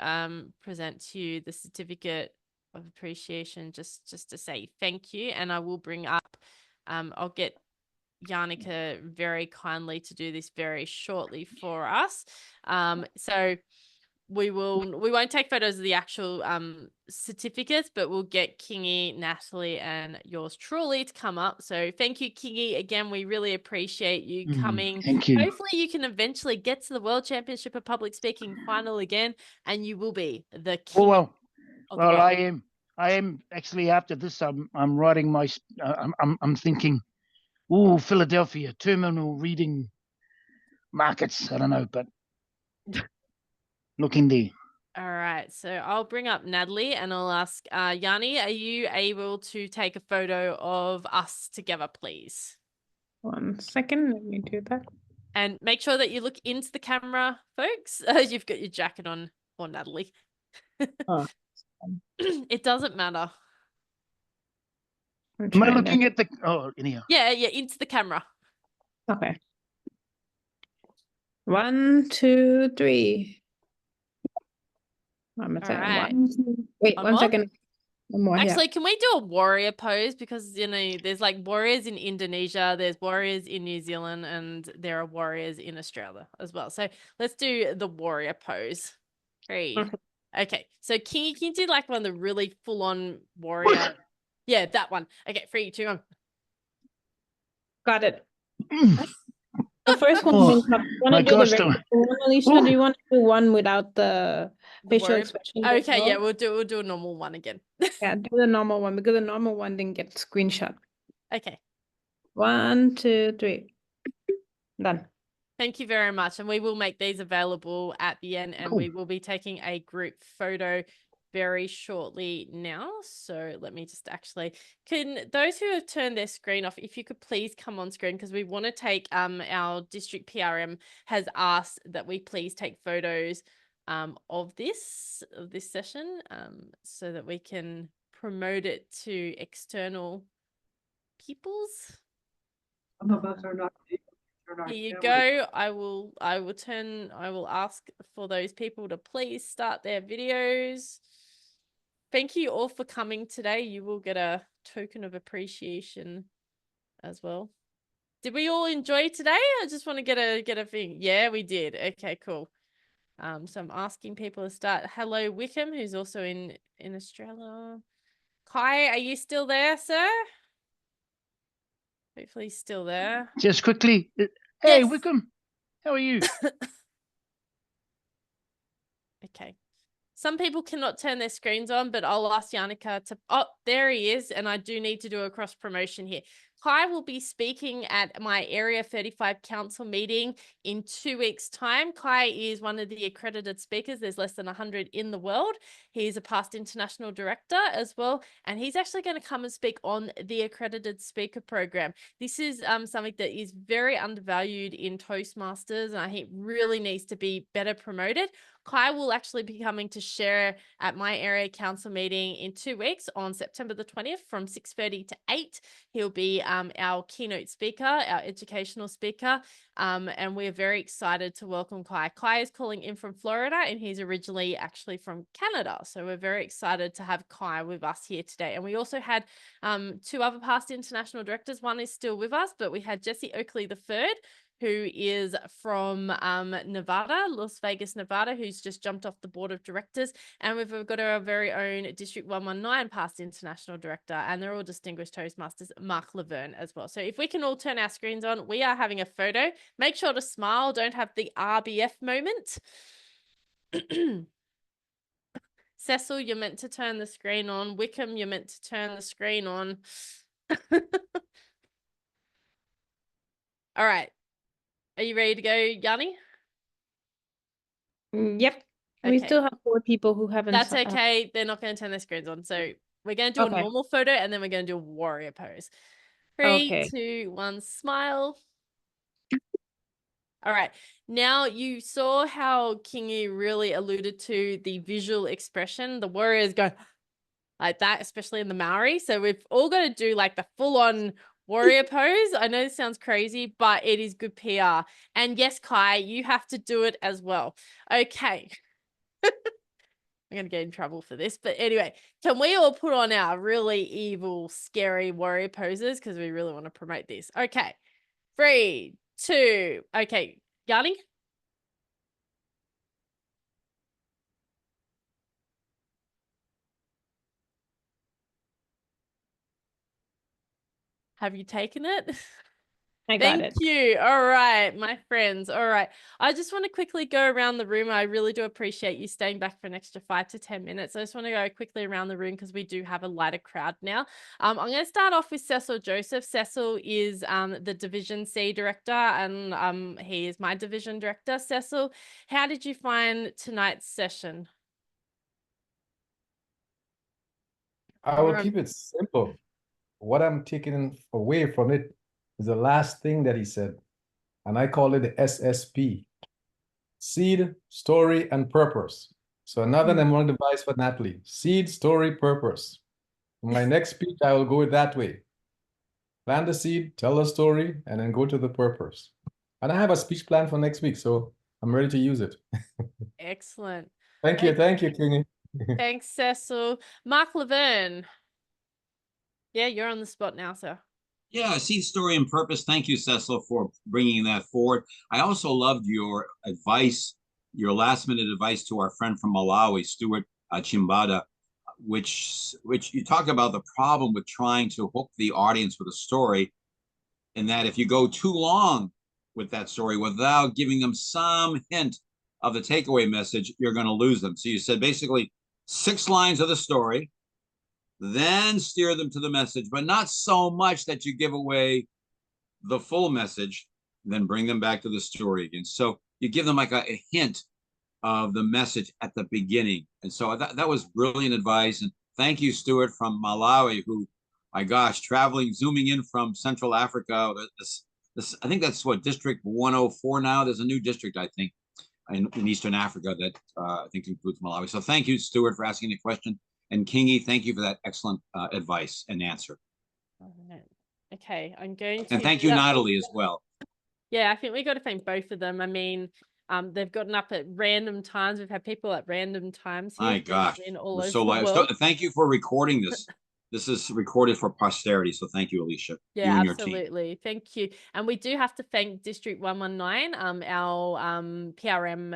present to you the certificate of appreciation just to say thank you. And I will bring up, I'll get Yannicka very kindly to do this very shortly for us. So we won't take photos of the actual certificates, but we'll get Kingy, Natalie, and yours truly to come up. So thank you, Kingy. Again, we really appreciate you coming. Thank you. Hopefully you can eventually get to the World Championship of Public Speaking final again, and you will be the king of the Well, world. I am actually after this. I'm writing my. I'm thinking, ooh, Philadelphia terminal reading markets. I don't know, but looking there. All right, so I'll bring up Natalie and I'll ask Yanni, are you able to take a photo of us together, please? 1 second, let me do that. And make sure that you look into the camera, folks. You've got your jacket on, or Natalie. Oh. It doesn't matter. Am I looking at the? Oh, anyhow. Yeah, into the camera. Okay. 1, 2, 3. I'm gonna say right. 1, 2. Wait, One 1 more? second. One more. Actually, can we do a warrior pose? Because, you know, there's like warriors in Indonesia, there's warriors in New Zealand, and there are warriors in Australia as well. So let's do the warrior pose. 3. Okay. So can you do like one of the really full-on warrior? Yeah, that one. Okay, 3, 2, 1. Got it. The first one. Oh, Wanna my do gosh, the regular one, Alicia? Do you want to do one without the facial Warrior- expression? as Okay, yeah, well? we'll do a normal one again. Yeah, do the normal one because the normal one didn't get screenshot. Okay. 1, 2, 3. Done. Thank you very much. And we will make these available at the end, and we will be taking a group photo very shortly now. So let me just actually, can those who have turned their screen off, if you could please come on screen, because we want to take, our district PRM has asked that we please take photos of this session so that we can promote it to external peoples. Some of us are not able to turn our Here you camera. go. I will ask for those people to please start their videos. Thank you all for coming today. You will get a token of appreciation as well. Did we all enjoy today? I just want to get a thing. Yeah, we did. Okay, cool. So I'm asking people to start. Hello, Wickham, who's also in Australia. Kai, are you still there, sir? Hopefully he's still there. Just quickly. Hey, Yes. Wickham, how are you? Okay. Some people cannot turn their screens on, but I'll ask Yannicka to, oh, there he is. And I do need to do a cross promotion here. Kai will be speaking at my Area 35 Council meeting in 2 weeks' time. Kai is one of the accredited speakers. There's less than 100 in the world. He's a past international director as well. And he's actually going to come and speak on the accredited speaker program. This is something that is very undervalued in Toastmasters, and I think really needs to be better promoted. Kai will actually be coming to share at my area council meeting in 2 weeks on September the 20th from 6:30 to 8. He'll be our keynote speaker, our educational speaker, and we're very excited to welcome Kai. Kai is calling in from Florida, and he's originally actually from Canada. So we're very excited to have Kai with us here today. And we also had 2 other past international directors. One is still with us, but we had Jesse Oakley III, who is from Nevada, Las Vegas, Nevada, who's just jumped off the board of directors. And we've got our very own District 119 past international director, and they're all distinguished Toastmasters, Mark Laverne as well. So if we can all turn our screens on, we are having a photo. Make sure to smile. Don't have the RBF moment. Cecil, you're meant to turn the screen on. Wickham, you're meant to turn the screen on. All right. Are you ready to go, Yanni? Yep. We Okay. still have 4 people who haven't. That's okay. They're not going to turn their screens on. So we're going to do a Okay. normal photo, and then we're going to do a warrior pose. 3, Okay. 2, 1, smile. All right. Now you saw how Kingy really alluded to the visual expression. The warriors go like that, especially in the Maori. So we've all got to do like the full on Warrior pose. I know this sounds crazy, but it is good PR. And yes, Kai, you have to do it as well. Okay. I'm going to get in trouble for this. But anyway, can we all put on our really evil, scary warrior poses? Because we really want to promote this. Okay. 3, 2. Okay. Yanni? Have you taken it? I got Thank it. you. All right, my friends. All right. I just want to quickly go around the room. I really do appreciate you staying back for an extra 5 to 10 minutes. I just want to go quickly around the room because we do have a lighter crowd now. I'm going to start off with Cecil Joseph. Cecil is the Division C director, and he is my division director. Cecil, how did you find tonight's session? I will keep it simple. What I'm taking away from it is the last thing that he said, and I call it the SSP: seed, story, and purpose. So another mnemonic device for Natalie: seed, story, purpose. In my next speech, I will go that way. Plant the seed, tell a story, and then go to the purpose. And I have a speech plan for next week, so I'm ready to use it. Excellent. Thank you, Kingy. Thanks, Cecil. Mark Laverne. Yeah, you're on the spot now, sir. Yeah, seed, story, and purpose. Thank you, Cecil, for bringing that forward. I also loved your advice, your last-minute advice to our friend from Malawi, Stuart Chimbada, which you talked about the problem with trying to hook the audience with a story, and that if you go too long with that story without giving them some hint of the takeaway message, you're going to lose them. So you said basically 6 lines of the story, then steer them to the message, but not so much that you give away the full message, then bring them back to the story again. So you give them like a hint of the message at the beginning. And so that was brilliant advice. And thank you, Stuart from Malawi, who, my gosh, zooming in from Central Africa. I think that's what, District 104 now. There's a new district, I think, in Eastern Africa that I think includes Malawi. So thank you, Stuart, for asking the question. And Kingy, thank you for that excellent advice and answer. Okay, I'm going to. And thank you, Natalie, as well. Yeah, I think we got to thank both of them. I mean, they've gotten up at random times. We've had people at random times here. My gosh, all over so the live. world. Thank you for recording this. This is recorded for posterity. So thank you, Alicia. Yeah, you and absolutely. Your team. Thank you. And we do have to thank District 119. Our PRM,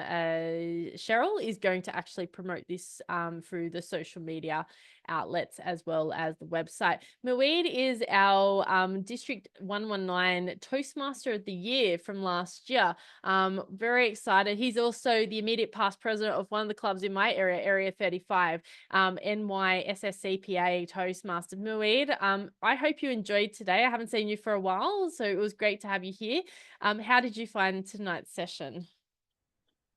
Cheryl, is going to actually promote this through the social media outlets as well as the website. Mueed is our District 119 Toastmaster of the Year from last year. Very excited. He's also the immediate past president of one of the clubs in my area, Area 35, NYSSCPA Toastmaster. Mueed, I hope you enjoyed today. I haven't seen you for a while, so it was great to have you here. How did you find tonight's session?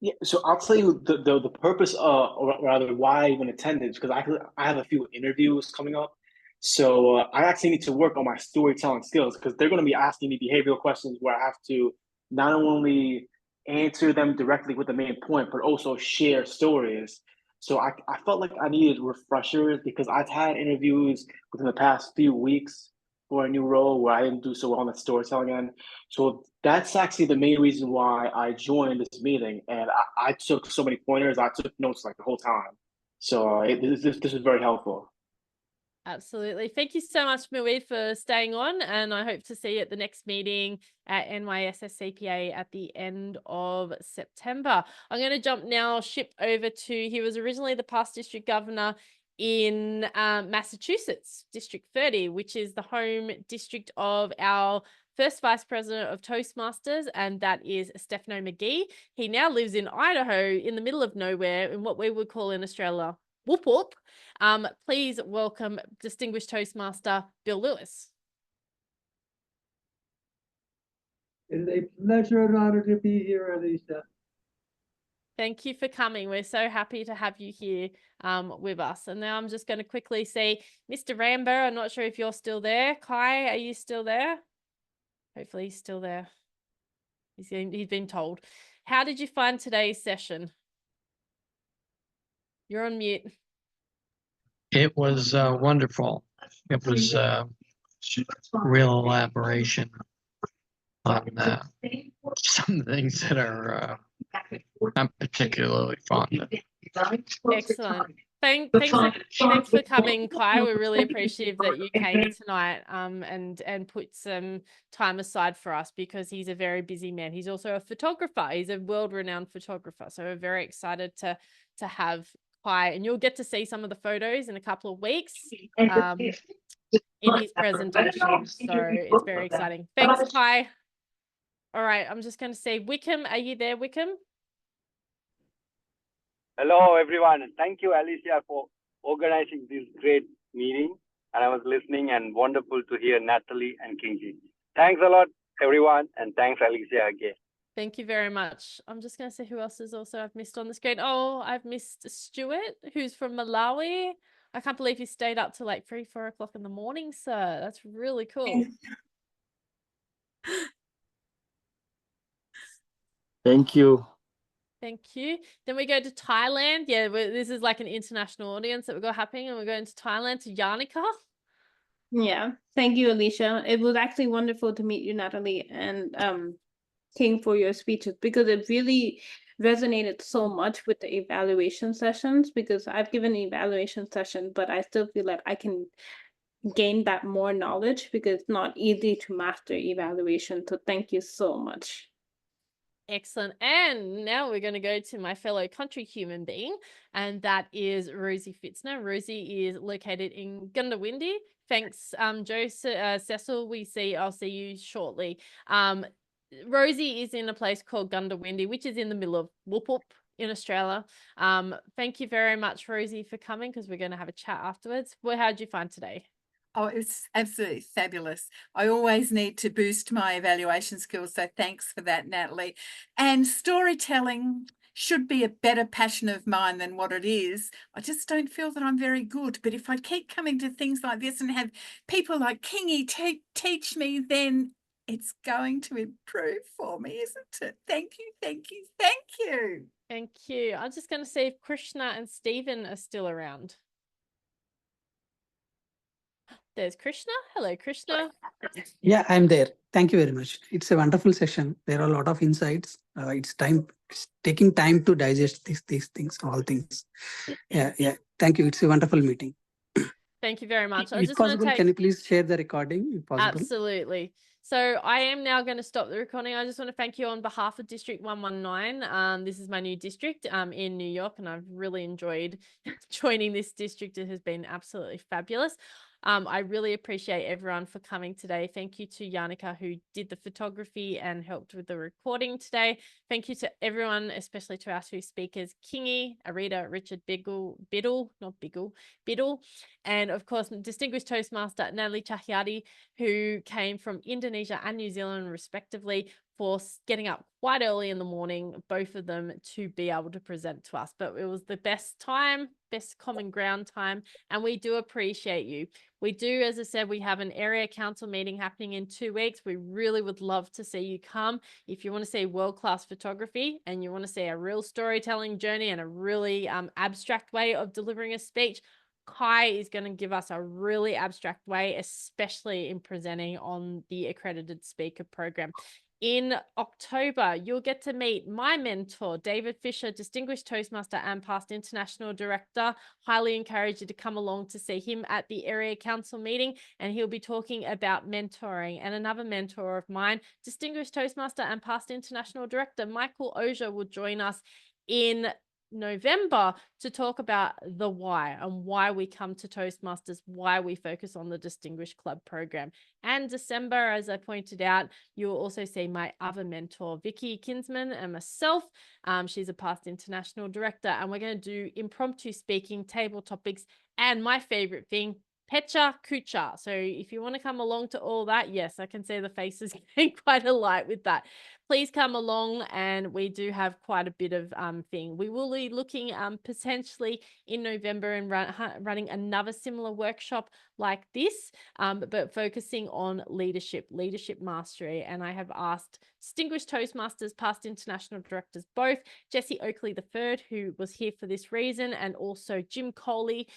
Yeah, so I'll tell you the purpose, or rather why I even attended, because I have a few interviews coming up. So I actually need to work on my storytelling skills, because they're going to be asking me behavioral questions where I have to not only answer them directly with the main point, but also share stories. So I felt like I needed refreshers, because I've had interviews within the past few weeks for a new role where I didn't do so well on the storytelling end. So that's actually the main reason why I joined this meeting. And I took so many pointers. I took notes like the whole time. So this is very helpful. Absolutely. Thank you so much, Mueed, for staying on. And I hope to see you at the next meeting at NYSSCPA at the end of September. I'm going to jump now, ship over to, he was originally the past district governor in Massachusetts, District 30, which is the home district of our first vice president of Toastmasters, and that is Stefano McGee. He now lives in Idaho, in the middle of nowhere, in what we would call in Australia, whoop whoop. Please welcome distinguished Toastmaster Bill Lewis. It is a pleasure and honor to be here, Alicia. Thank you for coming. We're so happy to have you here with us. And now I'm just going to quickly see Mr. Rambo. I'm not sure if you're still there. Kai, are you still there? Hopefully he's still there. He's been told. How did you find today's session? You're on mute. It was wonderful. It was real elaboration on some things that are I'm particularly fond of. Excellent. Thanks for coming, Kai. We're really appreciative that you came tonight and put some time aside for us, because he's a very busy man. He's also a photographer. He's a world-renowned photographer. So we're very excited to have Kai, and you'll get to see some of the photos in a couple of weeks in his presentation. So it's very exciting. Thanks, Kai. All right, I'm just going to say, Wickham, are you there, Wickham? Hello, everyone. Thank you, Alicia, for organizing this great meeting. And I was listening, and wonderful to hear Natalie and Kingi. Thanks a lot, everyone. And thanks, Alicia, again. Thank you very much. I'm just going to say who else is also I've missed on the screen. Oh, I've missed Stuart, who's from Malawi. I can't believe you stayed up till like 3-4 o'clock in the morning, sir. That's really cool. Thank you. Thank you. Then we go to Thailand. Yeah, this is like an international audience that we've got happening, and we're going to Thailand to Yannicka. Yeah, thank you, Alicia. It was actually wonderful to meet you, Natalie, and King, for your speeches, because it really resonated so much with the evaluation sessions, because I've given an evaluation session, but I still feel like I can gain that more knowledge, because it's not easy to master evaluation. So thank you so much. Excellent. And now we're going to go to my fellow country human being, and that is Rosie Fitzner. Rosie is located in Gundawindi. Thanks, Cecil. I'll see you shortly. Rosie is in a place called Gundawindi, which is in the middle of Whoop in Australia. Thank you very much, Rosie, for coming, because we're going to have a chat afterwards. Well, how did you find today? Oh, it's absolutely fabulous. I always need to boost my evaluation skills, so thanks for that, Natalie. And storytelling should be a better passion of mine than what it is. I just don't feel that I'm very good. But if I keep coming to things like this and have people like Kingy teach me, then it's going to improve for me, isn't it? Thank you, thank you, thank you. Thank you. I'm just going to see if Krishna and Stephen are still around. There's Krishna. Hello, Krishna. Yeah, I'm there. Thank you very much. It's a wonderful session. There are a lot of insights. It's taking time to digest these things, all things. Yeah. Thank you. It's a wonderful meeting. Thank you very much. If possible, can you please share the recording if possible? Absolutely. So I am now going to stop the recording. I just want to thank you on behalf of District 119. This is my new district in New York, and I've really enjoyed joining this district. It has been absolutely fabulous. I really appreciate everyone for coming today. Thank you to Yannicka, who did the photography and helped with the recording today. Thank you to everyone, especially to our two speakers, Kingy, Arita, Richard Biddle, and of course, distinguished Toastmaster Natalie Cahiati, who came from Indonesia and New Zealand, respectively, for getting up quite early in the morning, both of them, to be able to present to us. But it was the best common ground time, and we do appreciate you. We do, as I said, we have an area council meeting happening in 2 weeks. We really would love to see you come. If you want to see world-class photography and you want to see a real storytelling journey and a really abstract way of delivering a speech, Kai is going to give us a really abstract way, especially in presenting on the accredited speaker program. In October, you'll get to meet my mentor, David Fisher, distinguished Toastmaster and past international director. Highly encourage you to come along to see him at the area council meeting, and he'll be talking about mentoring. And another mentor of mine, distinguished Toastmaster and past international director, Michael Ozier, will join us in November to talk about the why and why we come to Toastmasters, why we focus on the Distinguished Club program. And December, as I pointed out, you will also see my other mentor, Vicky Kinsman, and myself. She's a past international director, and we're going to do impromptu speaking, table topics, and my favorite thing, Pecha Kucha. So if you want to come along to all that, yes, I can see the faces getting quite alight with that. please come along, and we do have quite a bit of thing. We will be looking potentially in November and running another similar workshop like this, but focusing on leadership mastery. And I have asked distinguished Toastmasters, past international directors, both Jessie Oakley III, who was here for this reason, and also Jim Coley,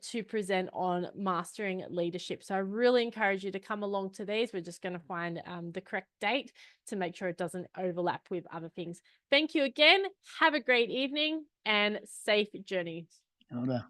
to present on mastering leadership. So I really encourage you to come along to these. We're just going to find the correct date to make sure it doesn't overlap with other things. Thank you again. Have a great evening and safe journeys. Hold on.